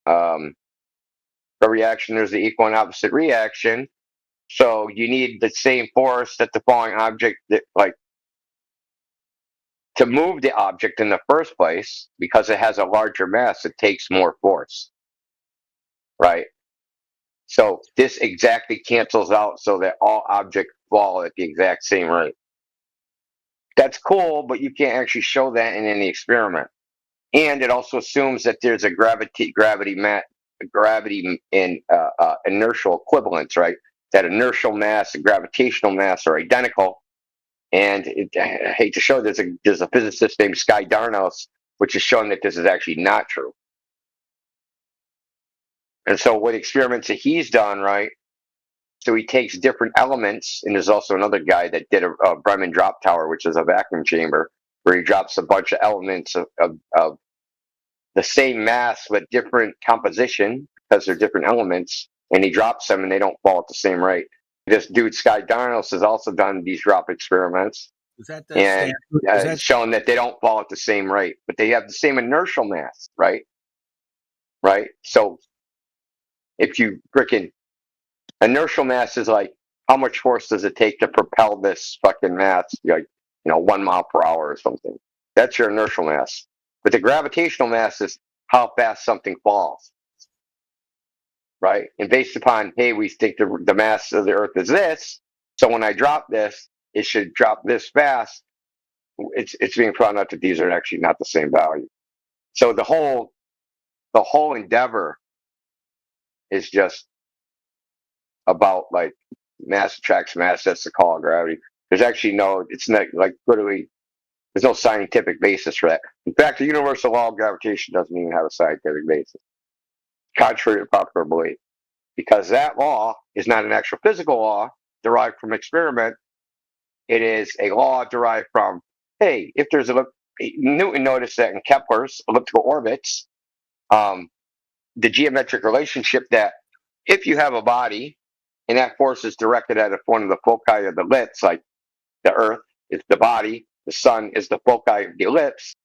for reaction, there's the equal and opposite reaction. So you need the same force that the falling object, to move the object in the first place, because it has a larger mass, it takes more force, right? So this exactly cancels out so that all objects fall at the exact same rate. That's cool, but you can't actually show that in any experiment. And it also assumes that there's a gravity and inertial equivalence, right? That inertial mass and gravitational mass are identical. And I hate to show there's a physicist named Sky Darnos, which has shown that this is actually not true. And so what experiments that he's done, right? So he takes different elements, and there's also another guy that did a Bremen drop tower, which is a vacuum chamber, where he drops a bunch of elements of the same mass but different composition because they're different elements, and he drops them and they don't fall at the same rate. This dude Sky Darnos has also done these drop experiments and shown that they don't fall at the same rate, but they have the same inertial mass, right? Right. So if you freaking inertial mass is like how much force does it take to propel this fucking mass, 1 mile per hour or something? That's your inertial mass. But the gravitational mass is how fast something falls, right? And based upon, hey, we think the mass of the Earth is this, so when I drop this, it should drop this fast. It's being found out that these are actually not the same value. So the whole endeavor is just about like mass attracts mass. That's the call of gravity. There's actually it's not like literally. There's no scientific basis for that. In fact, the universal law of gravitation doesn't even have a scientific basis, contrary to popular belief, because that law is not an actual physical law derived from experiment. It is a law derived from, hey, if there's Newton noticed that in Kepler's elliptical orbits, the geometric relationship that if you have a body and that force is directed at one of the foci of the ellipse, like the Earth is the body, the sun is the foci of the ellipse,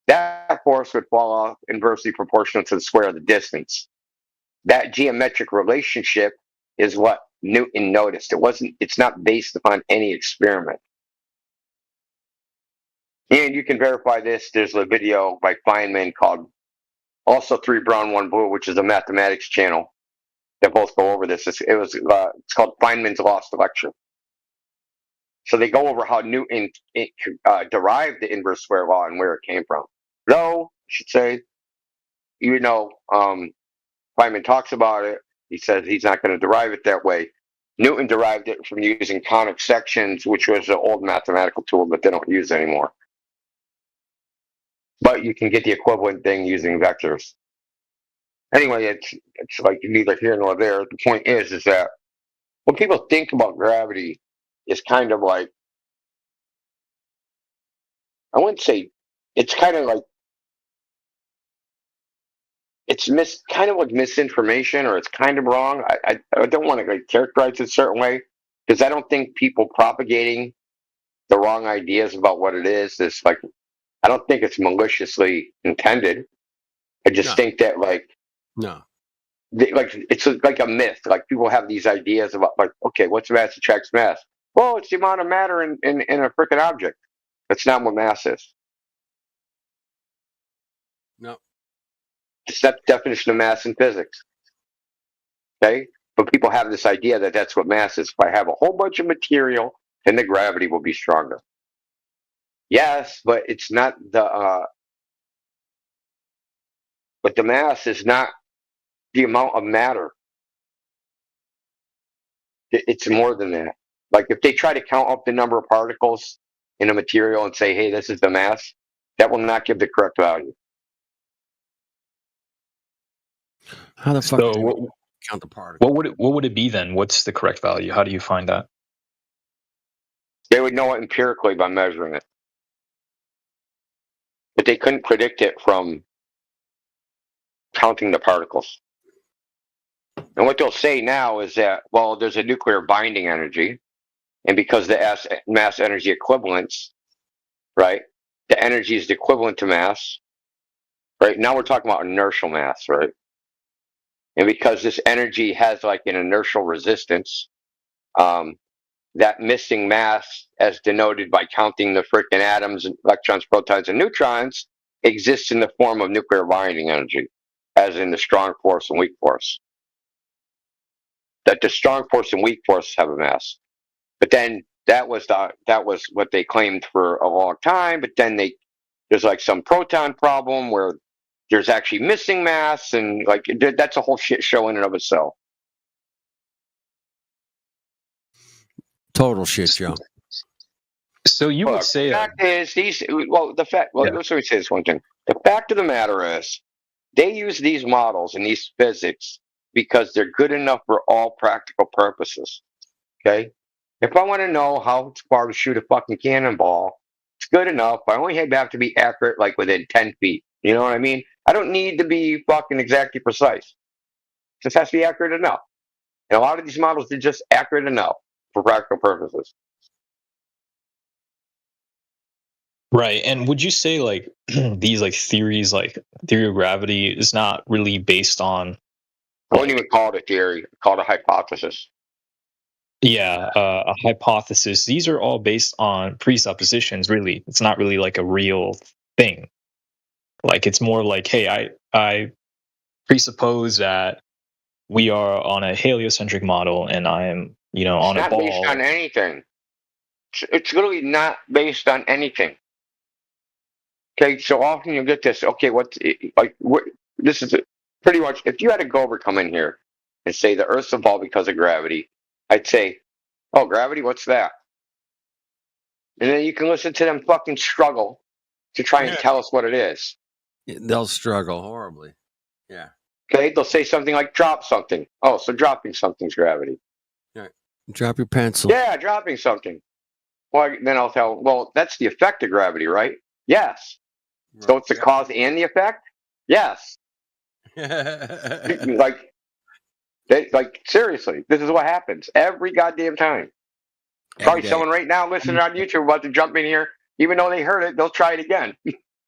that force would fall off inversely proportional to the square of the distance. That geometric relationship is what Newton noticed. It's not based upon any experiment. And you can verify this. There's a video by Feynman called also 3 Brown 1 Blue, which is a mathematics channel that both go over this. It's called Feynman's Lost Lecture. So they go over how Newton derived the inverse square law and where it came from. Though, I should say, Feynman talks about it. He says he's not going to derive it that way. Newton derived it from using conic sections, which was an old mathematical tool that they don't use anymore. But you can get the equivalent thing using vectors. Anyway, it's like neither here nor there. The point is that when people think about gravity, it's kind of like, I wouldn't say, it's kind of like, it's kind of like misinformation, or it's kind of wrong. I don't want to characterize it a certain way, because I don't think people propagating the wrong ideas about what it is like I don't think it's maliciously intended. I just No. think that No. it's like a myth. Like people have these ideas about like, okay, what's mass attracts mass? Well, it's the amount of matter in a freaking object. That's not what mass is. No. It's not the definition of mass in physics. Okay, but people have this idea that that's what mass is. If I have a whole bunch of material, then the gravity will be stronger. Yes, but it's not the. But the mass is not the amount of matter. It's more than that. Like if they try to count up the number of particles in a material and say, "Hey, this is the mass," that will not give the correct value. How the fuck So do what, we count the particle? what would it be then? What's the correct value? How do you find that? They would know it empirically by measuring it, but they couldn't predict it from counting the particles. And what they'll say now is that, well, there's a nuclear binding energy, and because the mass energy equivalence, right, the energy is equivalent to mass, right? Now we're talking about inertial mass, right? And because this energy has like an inertial resistance, that missing mass, as denoted by counting the frickin' atoms, electrons, protons, and neutrons, exists in the form of nuclear binding energy, as in the strong force and weak force. That the strong force and weak force have a mass, but then that was what they claimed for a long time. But then there's like some proton problem where there's actually missing mass, and like that's a whole shit show in and of itself. Total shit show. So you would Look, say, the fact is Yeah. let's say this one thing. The fact of the matter is, they use these models and these physics because they're good enough for all practical purposes. Okay? If I want to know how far to shoot a fucking cannonball, it's good enough. I only have to be accurate like within 10 feet. You know what I mean? I don't need to be fucking exactly precise. Just has to be accurate enough. And a lot of these models are just accurate enough for practical purposes. right? And would you say like these like theories, like theory of gravity, is not really based on I wouldn't even call it a theory, call it a hypothesis. a hypothesis? These are all based on presuppositions. Really, it's not really like a real thing. Like it's more like, hey, I presuppose that we are on a heliocentric model, and I am, It's on a not based on ball. anything. It's literally not based on anything. Okay, so often you get this. Okay, this is pretty much. If you had a Gober come in here and say the Earth's evolved because of gravity, I'd say, "Oh, gravity, what's that?" And then you can listen to them fucking struggle to try and tell us what it is. They'll struggle horribly. Yeah. Okay, they'll say something like "drop something." Oh, so dropping something's gravity. Drop your pencil. Yeah, dropping something. Well, then I'll tell. Well, that's the effect of gravity, right? Yes. So it's the cause and the effect. Yes. Like seriously, this is what happens every goddamn time. Probably day. someone right now listening on YouTube about to jump in here, even though they heard it, they'll try it again.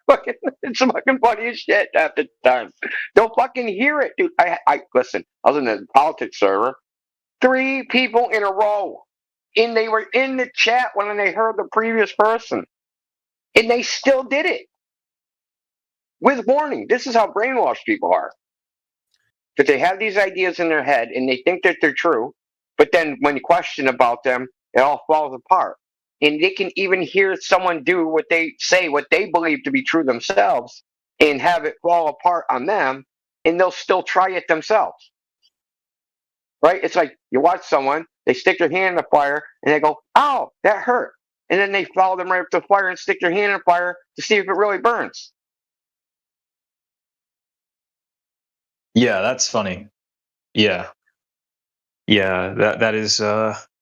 Fucking, it's fucking funny as shit at the time. They'll fucking hear it, dude. I listen. I was in the politics server. 3 people in a row, and they were in the chat when they heard the previous person, and they still did it with warning. This is how brainwashed people are. That they have these ideas in their head and they think that they're true, but then when you question about them, it all falls apart. And they can even hear someone do what they say, what they believe to be true themselves, and have it fall apart on them, and they'll still try it themselves. Right? It's like you watch someone, they stick their hand in the fire, and they go, "Oh, that hurt." And then they follow them right up to the fire and stick their hand in the fire to see if it really burns. Yeah, that's funny. Yeah, that is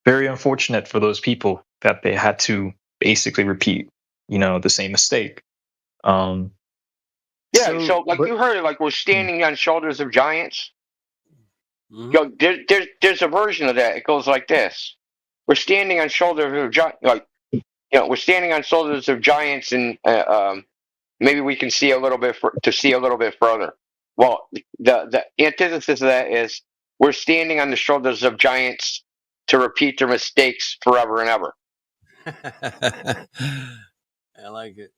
very unfortunate for those people that they had to basically repeat, the same mistake. Yeah, so like you heard it, like we're standing on shoulders of giants. There's a version of that. It goes like this: we're standing on shoulders of giants, we're standing on shoulders of giants, and maybe we can see a little bit further. Well, the antithesis of that is we're standing on the shoulders of giants to repeat their mistakes forever and ever. I like it.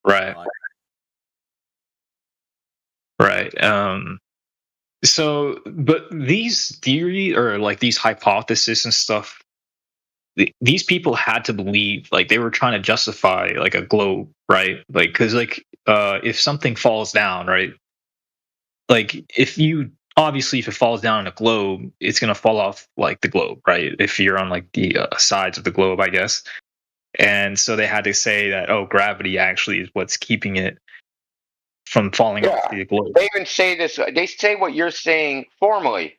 Right. I like Right. So, but these theory or like these hypotheses and stuff, these people had to believe, like they were trying to justify like a globe, right? Like, because like if something falls down, right? Like if you obviously if it falls down on a globe, it's gonna fall off like the globe, right? If you're on like the sides of the globe, I guess. And so they had to say that, oh, gravity actually is what's keeping it from falling off Yeah, the globe. they even say this. They say what you're saying formally.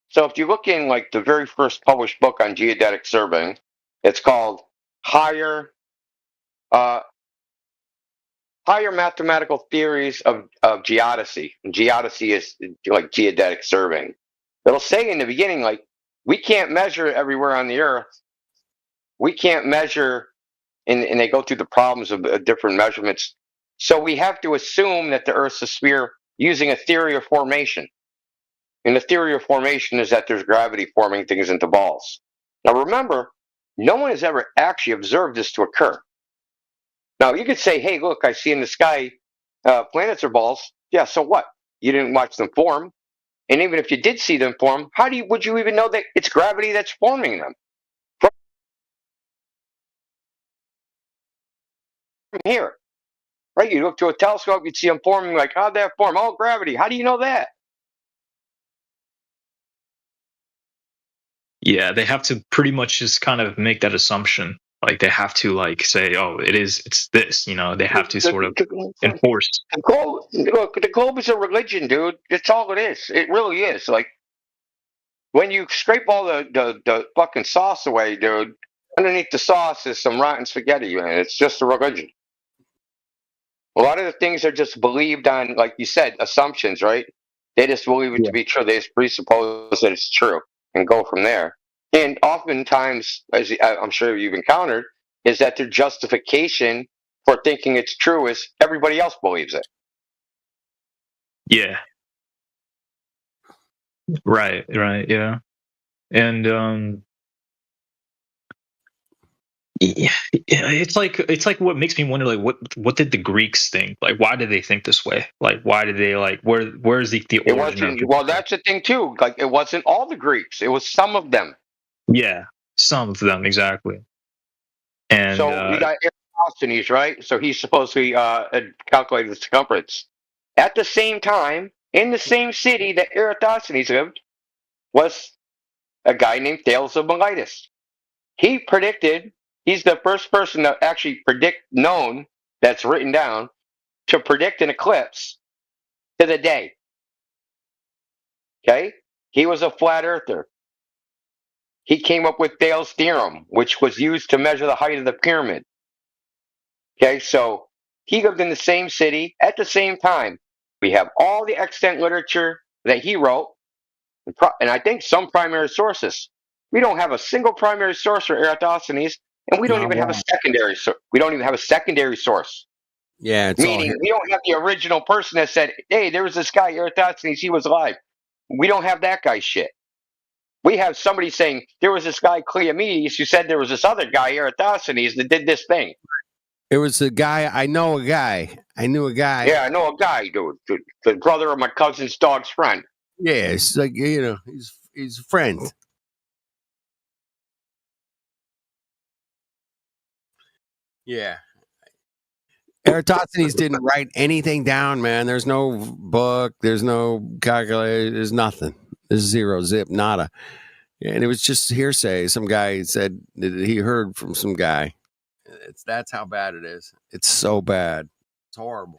So if you look in like the very first published book on geodetic surveying, it's called Higher uh, Higher Mathematical Theories of Geodesy. And geodesy is like geodetic surveying. It'll say in the beginning, like, we can't measure everywhere on the Earth. We can't measure, and they go through the problems of different measurements. So we have to assume that the Earth's a sphere using a theory of formation. And the theory of formation is that there's gravity forming things into balls. Now remember, no one has ever actually observed this to occur. Now you could say, hey, look, I see in the sky planets are balls. Yeah, so what? You didn't watch them form. And even if you did see them form, would you even know that it's gravity that's forming them? From here, right? You look to a telescope, you'd see them forming. Like, how'd that form? Oh, gravity. How do you know that? Yeah, they have to pretty much just kind of make that assumption. Like they have to like say, oh, it's this, you know, they have to sort of enforce. The globe, look, the globe is a religion, dude. That's all it is. It really is. Like, when you scrape all the fucking sauce away, dude, underneath the sauce is some rotten spaghetti, man. It's just a religion. A lot of the things are just believed on, like you said, assumptions, right? They just believe it to be true. They just presuppose that it's true and go from there. And oftentimes, as I'm sure you've encountered, is that their justification for thinking it's true is everybody else believes it. Yeah. Right, yeah. And yeah, it's like what makes me wonder, like what did the Greeks think? Like why did they think this way? Like why did they like where's the It origin of wasn't, this? well, that's the thing too. Like, it wasn't all the Greeks, it was some of them. Yeah, some of them exactly. And So you got Eratosthenes, right? So he's supposed to calculate the circumference. At the same time, in the same city that Eratosthenes lived, was a guy named Thales of Miletus. He predicted. He's the first person to actually predict, known, that's written down, to predict an eclipse to the day. Okay, he was a flat earther. He came up with Thales' theorem, which was used to measure the height of the pyramid. Okay, so he lived in the same city at the same time. We have all the extant literature that he wrote, and I think some primary sources. We don't have a single primary source for Eratosthenes, and we don't Not even have a one. secondary. We don't even have a secondary source. Yeah, it's all Meaning, here. we don't have the original person that said, "Hey, there was this guy Eratosthenes. He was alive." We don't have that guy's shit. We have somebody saying there was this guy Cleomenes who said there was this other guy Eratosthenes that did this thing. It was a guy. I know a guy. I knew a guy. Yeah, I know a guy, dude. The brother of my cousin's dog's friend. Yeah, it's like, you know, he's a friend. Yeah. Eratosthenes didn't write anything down, man. There's no book. There's no calculator. There's nothing. There's zero, zip, nada. And it was just hearsay. Some guy said that he heard from some guy. That's how bad it is. It's so bad. It's horrible.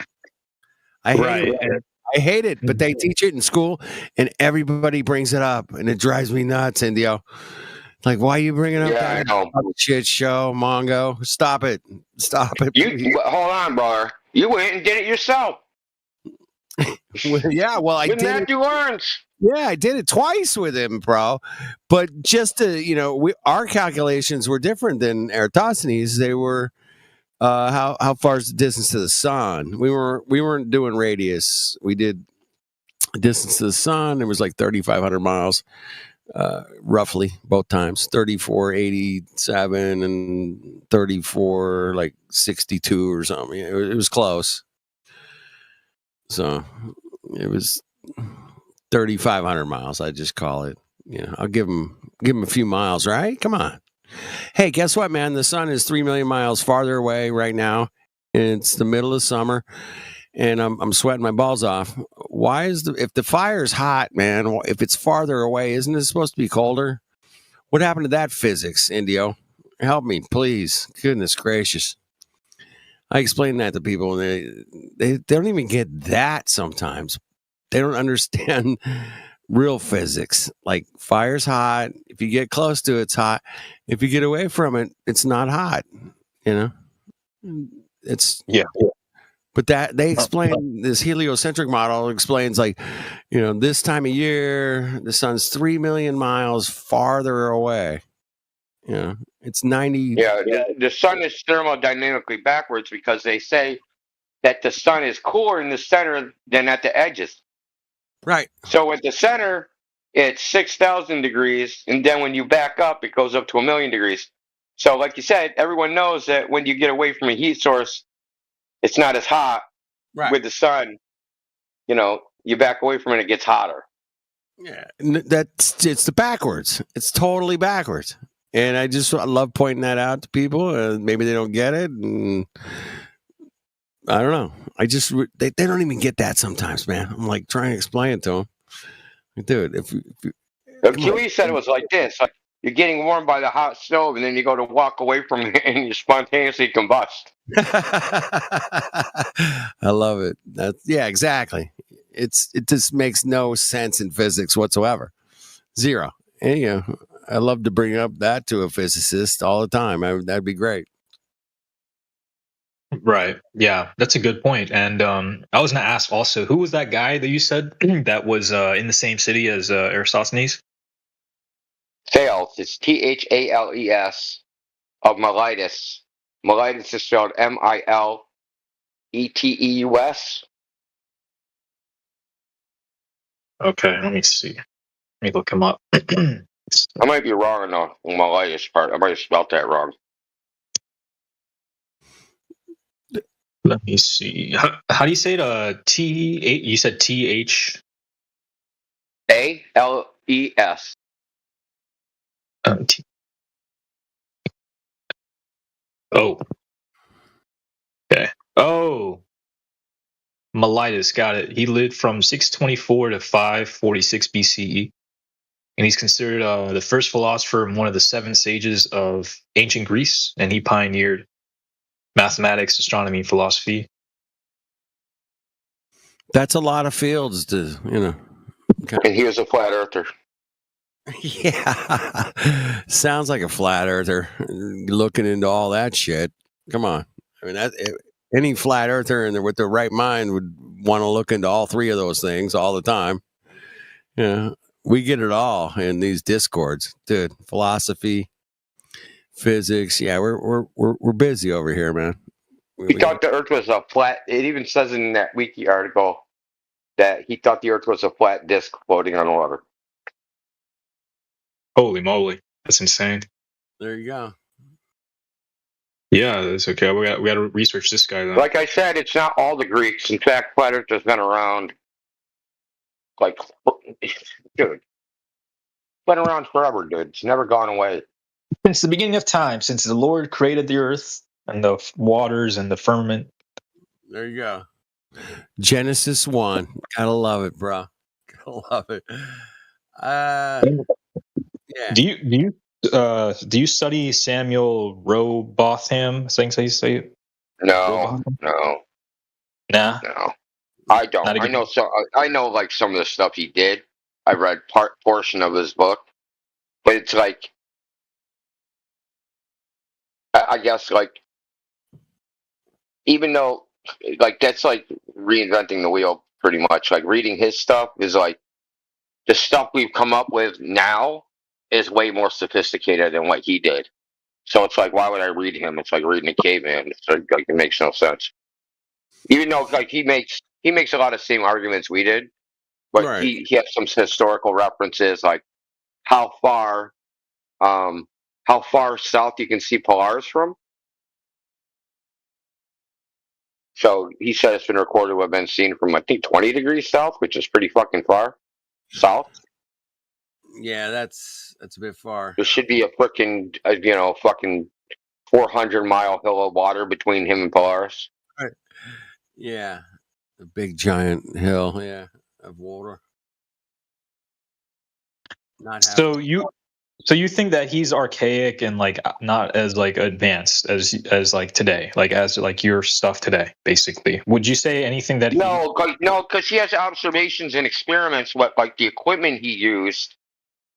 I hate right. it. I hate it, but they teach it in school, and everybody brings it up, and it drives me nuts. Indio, like, why are you bringing up Yeah, I that know. shit show, Mongo? Stop it! Stop it! Please. Hold on, brother. You went and did it yourself Well, yeah, well, I with did it. Matthew Lawrence. Yeah, I did it twice with him, bro. But just to, our calculations were different than Eratosthenes. They were How far is the distance to the sun? We weren't doing radius. We did distance to the sun. It was like 3,500 miles, roughly both times. 3,487 and 34 like 62 or something. It was close. So it was 3,500 miles. I just call it. I'll give him a few miles, right? Come on. Hey, guess what, man? The sun is 3 million miles farther away right now. It's the middle of summer, and I'm sweating my balls off. Why is if the fire's hot, man? If it's farther away, isn't it supposed to be colder? What happened to that physics, Indio? Help me, please. Goodness gracious. I explain that to people, and they don't even get that sometimes. They don't understand real physics. Like fire's hot. If you get close to it, it's hot. If you get away from it, it's not hot. It's Yeah. But that they explain this heliocentric model explains like, this time of year the sun's 3 million miles farther away. It's 90. Yeah, the sun is thermodynamically backwards because they say that the sun is cooler in the center than at the edges. Right. So at the center, it's 6,000 degrees, and then when you back up, it goes up to 1,000,000 degrees. So, like you said, everyone knows that when you get away from a heat source, it's not as hot. Right. With the sun, you back away from it, it gets hotter. Yeah, it's the backwards. It's totally backwards, and I love pointing that out to people. Maybe they don't get it, and I don't know. They don't even get that sometimes, man. I'm like trying to explain it to them, dude. If QE said it was like this: like you're getting warmed by the hot stove, and then you go to walk away from it, and you spontaneously combust. I love it. Yeah, exactly. It just makes no sense in physics whatsoever. Zero. And, I love to bring up that to a physicist all the time. That'd be great. Right. Yeah, that's a good point. And I was going to ask also, who was that guy that you said that was in the same city as Eratosthenes? Thales. It's Thales of Miletus. Miletus is spelled Miletus. Okay, let me see. Let me look him up. I might be wrong on the Miletus part. I might have spelled that wrong. Let me see. How do you say it? T. You said TH. ALES. Oh. Okay. Oh. Miletus, got it. He lived from 624 to 546 BCE, and he's considered the first philosopher and one of the 7 sages of ancient Greece, and he pioneered mathematics, astronomy, and philosophy. That's a lot of fields to, And he was a flat earther. Yeah. Sounds like a flat earther looking into all that shit. Come on. I mean, any flat earther with the right mind would want to look into all 3 of those things all the time. We get it all in these discords, dude. Philosophy, physics. Yeah, we're busy over here, man. He thought the Earth was a flat. It even says in that wiki article that he thought the Earth was a flat disk floating on water. Holy moly, that's insane. There you go. Yeah, that's okay. We got to research this guy then. Like I said, it's not all the Greeks. In fact, flat Earth has been around. Like, dude, been around forever, dude. It's never gone away. Since the beginning of time, since the Lord created the earth and the waters and the firmament. There you go. Genesis 1. Gotta love it, bro. Gotta love it. Yeah. Do you study Samuel Robotham? I think how you say it. No. Nah. No. I don't. I know like some of the stuff he did. I read portion of his book, but it's like, I guess like, even though like that's like reinventing the wheel pretty much. Like reading his stuff is like the stuff we've come up with now is way more sophisticated than what he did. So it's like, why would I read him? It's like reading a caveman. It's like it makes no sense. Even though like he makes a lot of same arguments we did, but Right. he has some historical references like how far how far south you can see Polaris from. So he said it's been recorded to have been seen from I think 20 degrees south, which is pretty fucking far south. Yeah, that's a bit far. There should be a freaking fucking 400-mile hill of water between him and Polaris. Right. Yeah, a big giant hill. Yeah, of water. Not So happening. you think that he's archaic and like not as like advanced as like today, like as like your stuff today, basically? Would you say anything that he? No, because he has observations and experiments. What like the equipment he used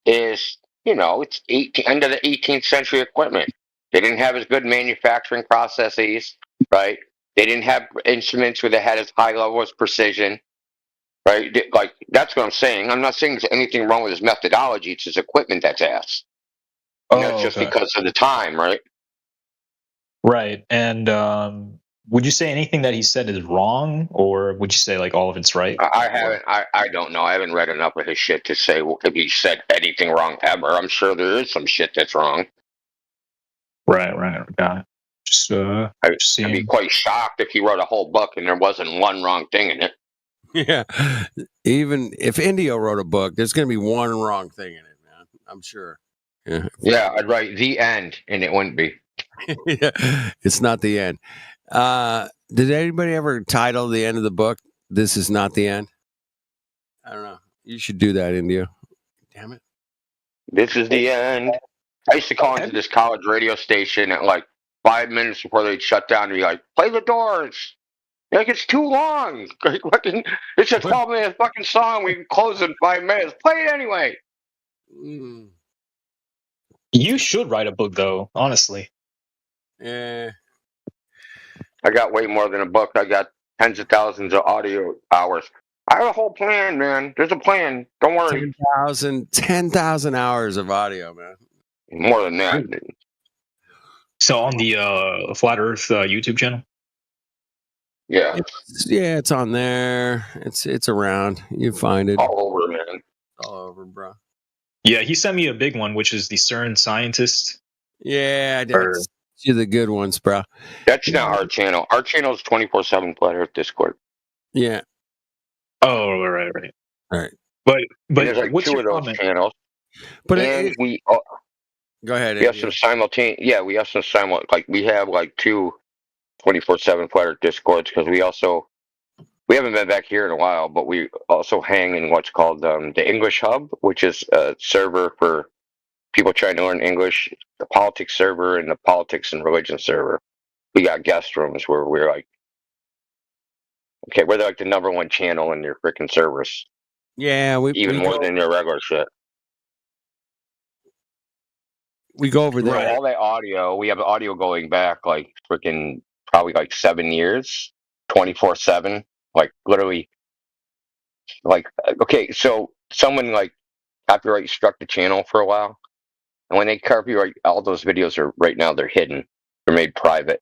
is it's end of the 18th century equipment. They didn't have as good manufacturing processes, right? They didn't have instruments where they had as high levels of precision, right? Like that's what I'm saying. I'm not saying there's anything wrong with his methodology. It's his equipment that's ass. And that's Oh, just okay. because of the time, right? Right. And would you say anything that he said is wrong, or would you say like all of it's right? I haven't. I don't know. I haven't read enough of his shit to say if he said anything wrong ever. I'm sure there is some shit that's wrong. Right. Got it. Just I'd be seeing. quite shocked if he wrote a whole book and there wasn't one wrong thing in it. Yeah, even if Indio wrote a book, there's going to be one wrong thing in it, man. I'm sure. Yeah, Yeah, I'd write the end, and it wouldn't be. yeah. It's not the end. Did anybody ever title the end of the book "This is not the end"? I don't know. You should do that, Indio. Damn it. This is the end. I used to call into this college radio station at like 5 minutes before they'd shut down and be like, "Play the Doors." Like it's too long. It's a 12-minute fucking song. We can close in 5 minutes. Play it anyway. Mm. You should write a book, though. Honestly. Yeah. I got way more than a book. I got tens of thousands of audio hours. I have a whole plan, man. There's a plan. Don't worry. 10,000 hours of audio, man. More than that. So on the Flat Earth YouTube channel. Yeah. It's on there. It's around. You find it All over, man. all over, bro. Yeah, he sent me a big one, which is the CERN scientist. Yeah, I did. You the good ones, bro. That's not our channel. Our channel is 24/7 Flat Earth Discord. Yeah. Oh, right. All right. But there's like what's two your of those comment? channels. But and we go ahead. we have some simultaneous. Yeah, we have some like we have like two 24/7 Flat Earth Discords because we haven't been back here in a while, but we also hang in what's called the English Hub, which is a server for people trying to learn English, the politics server, and the politics and religion server. We got guest rooms where we're like, okay, we're like the number one channel in your freaking servers. Yeah, even more than your regular shit. We go over there. All that audio, we have audio going back like freaking probably like 7 years, 24/7, like literally. Like okay, so someone like copyright struck the channel for a while, and when they copyright, all those videos are right now they're hidden, they're made private.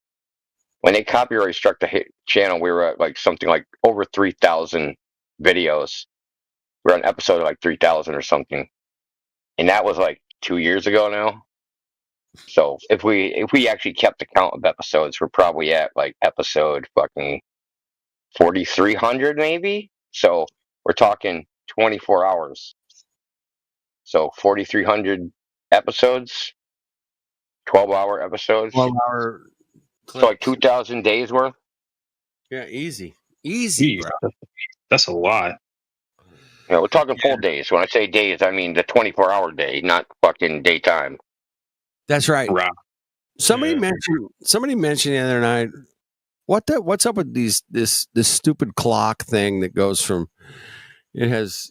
When they copyright struck the channel, we were at like something like over 3,000 videos. We're on episode like 3,000 or something, and that was like 2 years ago now. So if we actually kept the count of episodes, we're probably at like episode fucking 4,300 maybe. So we're talking 24 hours. So 4,300 episodes, 12-hour episodes. 12-hour. So like 2,000 days worth. Yeah, easy, bro. That's a lot. Yeah, we're talking full days. When I say days, I mean the 24-hour day, not fucking daytime. That's right. Right. Somebody mentioned the other night, what's up with this stupid clock thing that goes from, it has,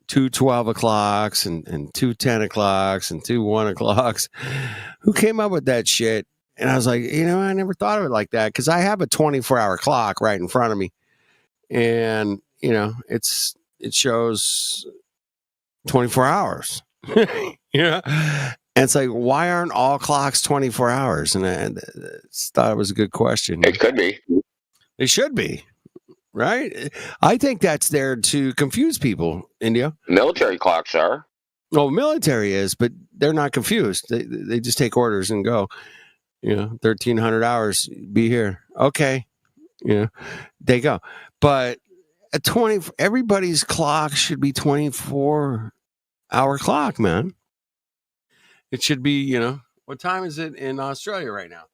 two 12 o'clocks and two 10 o'clocks and two 1 o'clocks. Who came up with that shit? And I was like, I never thought of it like that, because I have a 24-hour clock right in front of me, and it shows 24 hours. And it's like, why aren't all clocks 24 hours? And I thought it was a good question. It could be. It should be, right? I think that's there to confuse people, India. Military clocks are. Well, military is, but they're not confused. They just take orders and go. 1,300 hours, be here. Okay. They go. But at 20, everybody's clock should be 24-hour clock, man. It should be, what time is it in Australia right now?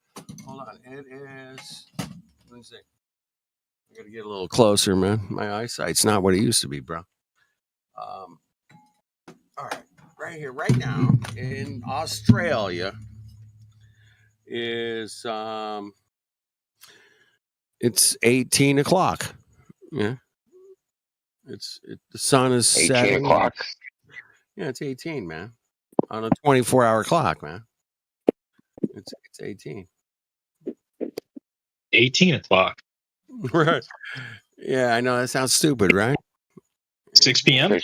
Hold on. It is, let me see. I got to get a little closer, man. My eyesight's not what it used to be, bro. All right. Right here, right now in Australia is, it's 18 o'clock. Yeah. The sun is 18 setting. o'clock. Yeah, it's 18, man. On a 24-hour clock, man. It's 18. 18 o'clock. Right. Yeah, I know that sounds stupid, right? 6 p.m.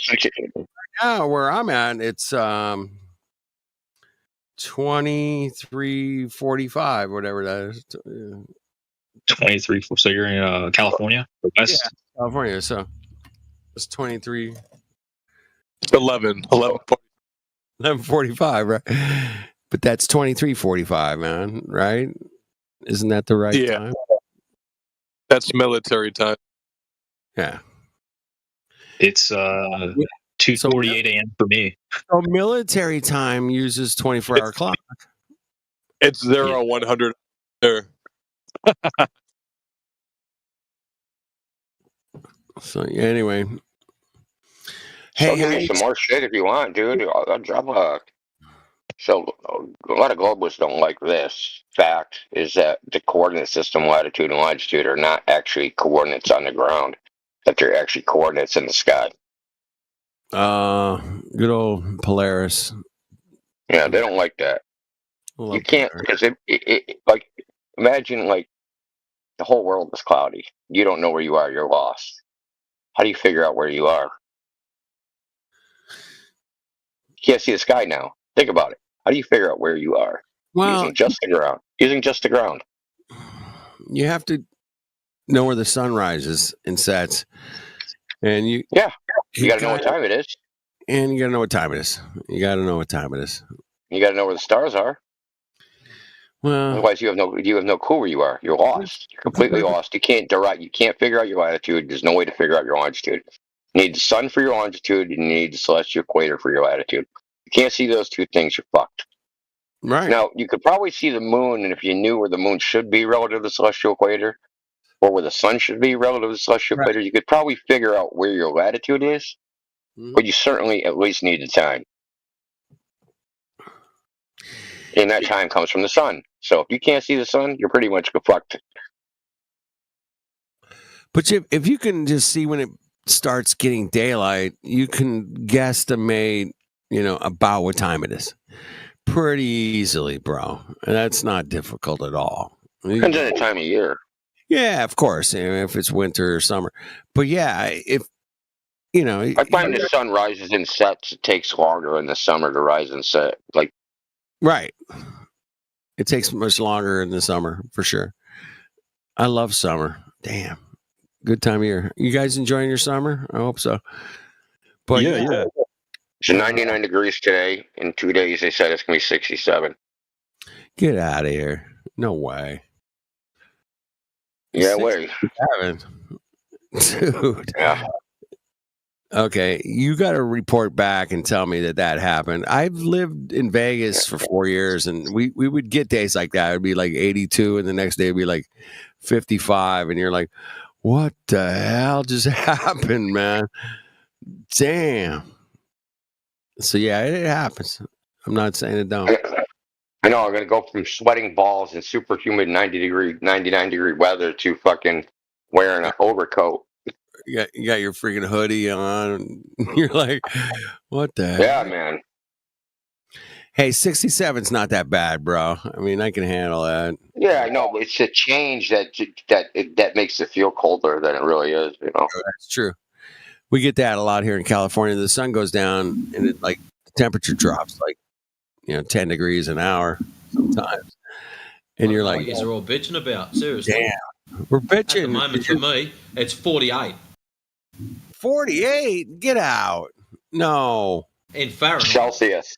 Now where I'm at, it's 23:45, whatever that is. 23. So you're in California, the West. Yeah, California. So it's 23. 11:45, right? But that's 23:45, man. Right? Isn't that the right time? That's military time. Yeah. It's 2:48 a.m. for me. So military time uses 24-hour clock. It's 100 there. So anyway, I'll give you some more shit if you want, dude. I'll drop a. So a lot of globalists don't like this. Fact is that the coordinate system, latitude and longitude, are not actually coordinates on the ground. That they're actually coordinates in the sky. Good old Polaris. Yeah, they don't like that. You can't, because it like, imagine like the whole world is cloudy. You don't know where you are. You're lost. How do you figure out where you are? You can't see the sky now. Think about it. How do you figure out where you are? Well, using just the ground. Using just the ground. You have to know where the sun rises and sets, and you got to know what time it is. And you got to know what time it is. You got to know what time it is. You got to know where the stars are. Well, otherwise you have no clue where you are. You're lost. You're completely lost. You can't figure out your latitude. There's no way to figure out your longitude. You need the sun for your longitude, and you need the celestial equator for your latitude. You can't see those two things, you're fucked. Right. Now, you could probably see the moon, and if you knew where the moon should be relative to the celestial equator, or where the sun should be relative to the celestial equator, you could probably figure out where your latitude is, but you certainly at least need the time. And that time comes from the sun. So if you can't see the sun, you're pretty much fucked. But if you can just see when it starts getting daylight, you can guesstimate, about what time it is pretty easily, bro. And that's not difficult at all. Depends on the time of year. Yeah, of course. If it's winter or summer. But yeah, if I find the sun rises and sets, it takes longer in the summer to rise and set. Right. It takes much longer in the summer, for sure. I love summer. Damn. Good time of year. You guys enjoying your summer? I hope so. But yeah. It's 99 degrees today. In 2 days, they said it's going to be 67. Get out of here. No way. Yeah, way. Dude. Yeah. Okay, you got to report back and tell me that happened. I've lived in Vegas for 4 years, and we would get days like that. It'd be like 82, and the next day it'd be like 55, and you're like, what the hell just happened, man? Damn. So, yeah, it happens. I'm not saying it don't. I know, I'm going to go from sweating balls in super humid 99-degree weather to fucking wearing an overcoat. You got your freaking hoodie on. You're like, what the hell? Yeah, man. Hey, 67's not that bad, bro. I mean, I can handle that. Yeah, I know, but it's a change that makes it feel colder than it really is, That's true. We get that a lot here in California. The sun goes down and the temperature drops like 10 degrees an hour sometimes. And you're like, what you are all bitching about? Seriously. damn, we're At the bitching. moment, for me, it's 48 48? Get out. No. in Fahrenheit. Celsius.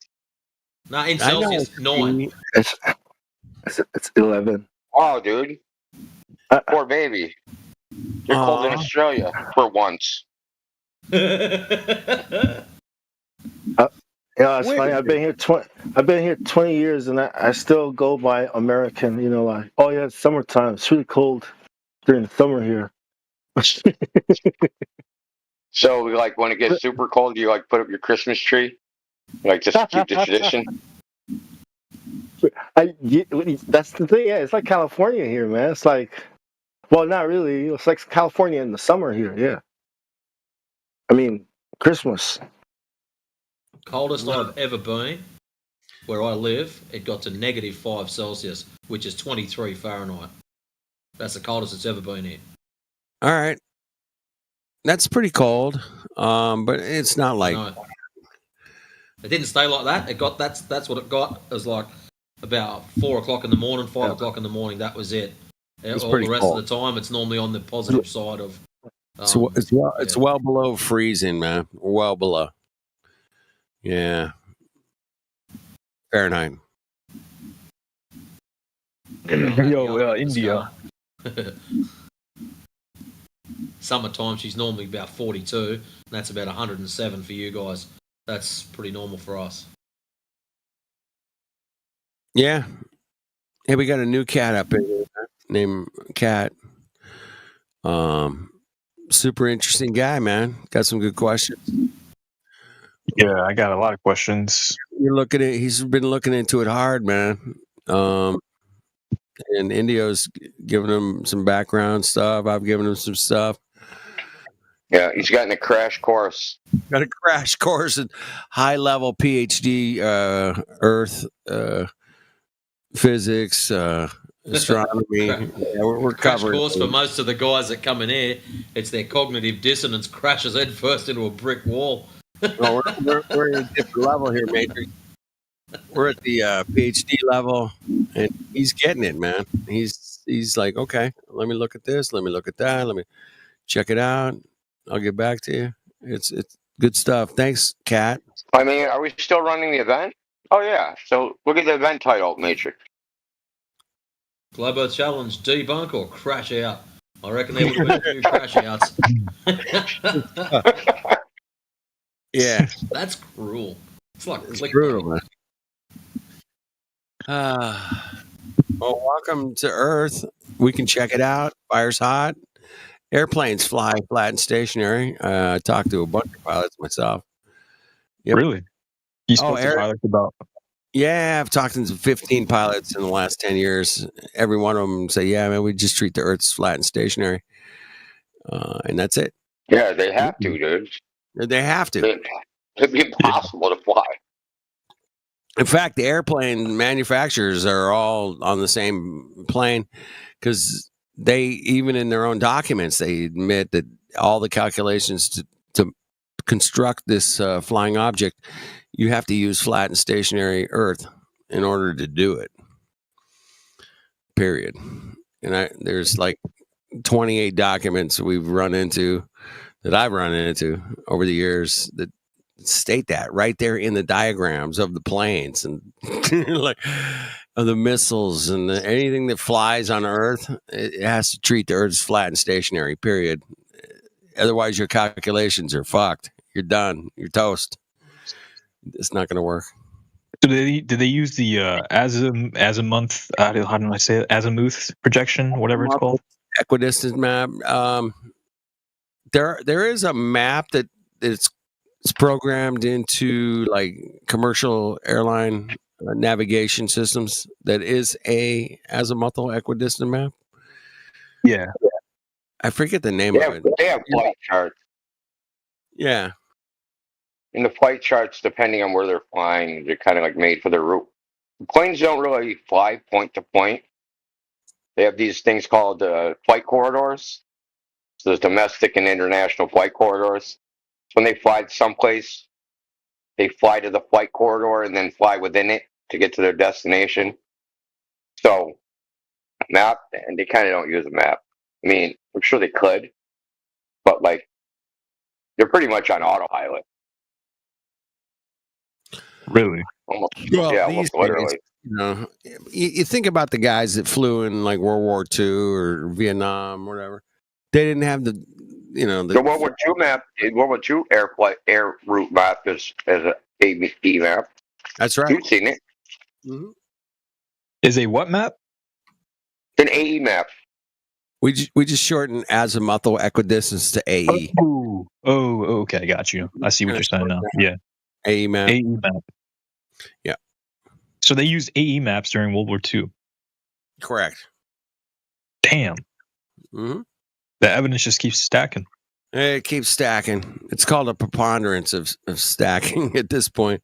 No, in I know. Celsius, 9. It's 11. Oh, dude. Poor baby. You're cold in Aw. Australia for once. Yeah, it's Wait funny. a I've been here 20 years, and I still go by American. Like, oh yeah, it's summertime. It's really cold during the summer here. So, like, when it gets super cold, you like put up your Christmas tree, like just to keep the tradition. That's the thing. Yeah, it's like California here, man. It's like, well, not really. It's like California in the summer here. Yeah. I mean, Christmas. Coldest I've ever been, where I live, it got to -5 Celsius, which is 23 Fahrenheit. That's the coldest it's ever been here. All right. That's pretty cold. But it's not like No. It didn't stay like that. It got that's what it got. It was like about 4 o'clock in the morning, 5 o'clock in the morning. That was it. It's All pretty the rest cold. of the time, it's normally on the positive side of. It's well below freezing, man. Well below. Yeah. Fahrenheit. Yo, India. Summertime, she's normally about 42. And that's about 107 for you guys. That's pretty normal for us. Yeah. Hey, we got a new cat up in here named Cat. Super interesting guy, man. Got some good questions. Yeah, I got a lot of questions. You're looking at. He's been looking into it hard, man. And Indio's giving him some background stuff. I've given him some stuff. Yeah, he's gotten a crash course. Got a crash course in high level PhD Earth physics, astronomy. Crash- we're Crash covering. course for most of the guys that come in here, it's their cognitive dissonance crashes head first into a brick wall. Well, we're at a different level here, Matrix. We're at the PhD level, and he's getting it, man. He's like, okay, let me look at this, let me look at that, let me check it out. I'll get back to you. It's good stuff. Thanks, Kat. I mean, are we still running the event? Oh, yeah. So look at the event title, Matrix. Globo Challenge, debunk or crash out. I reckon there would have been a few crash outs. Yeah, That's cruel. It's like it's clickbait. brutal, man. Well, welcome to Earth. We can check it out. Fire's hot. Airplanes fly flat and stationary. I talked to a bunch of pilots myself. Yep. Really? You spoke to Eric? pilots about? Yeah, I've talked to 15 pilots in the last 10 years. Every one of them say, yeah, man, we just treat the Earth as flat and stationary. And that's it. Yeah, they have to, dude. They have to. It'd be impossible to fly. In fact, the airplane manufacturers are all on the same plane because they, even in their own documents, they admit that all the calculations to construct this flying object, you have to use flat and stationary Earth in order to do it. Period. And there's like 28 documents that I've run into over the years that state that right there in the diagrams of the planes and like of the missiles and anything that flies on Earth. It has to treat the Earth as flat and stationary. Period. Otherwise, your calculations are fucked. You're done. You're toast. It's not going to work. Did they use the azimuth? How do I say it? Azimuth projection, whatever it's called. Equidistant map. There is a map it's programmed into like commercial airline navigation systems that is a azimuthal equidistant map. Yeah. I forget the name of it. They have flight charts. Yeah. And the flight charts, depending on where they're flying, they're kind of like made for their route. Planes don't really fly point to point. They have these things called flight corridors. So there's domestic and international flight corridors. So when they fly someplace, they fly to the flight corridor and then fly within it to get to their destination. So, map, and they kind of don't use a map. I mean, I'm sure they could, but like, they're pretty much on autopilot. Really? Almost, Well, yeah, these almost days, literally. you think about the guys that flew in like World War II or Vietnam, or whatever. They didn't have the The World War II map, World War II air route map is an AE map. That's right. You've seen it. Mhm. Is a what map? It's an AE map. We just shorten azimuthal equidistance to AE. Oh, okay, got you. I see what you're saying now. Yeah, AE map. AE map. Yeah. So they used AE maps during World War II. Correct. Damn. Hmm. The evidence just keeps stacking. It keeps stacking. It's called a preponderance of stacking at this point.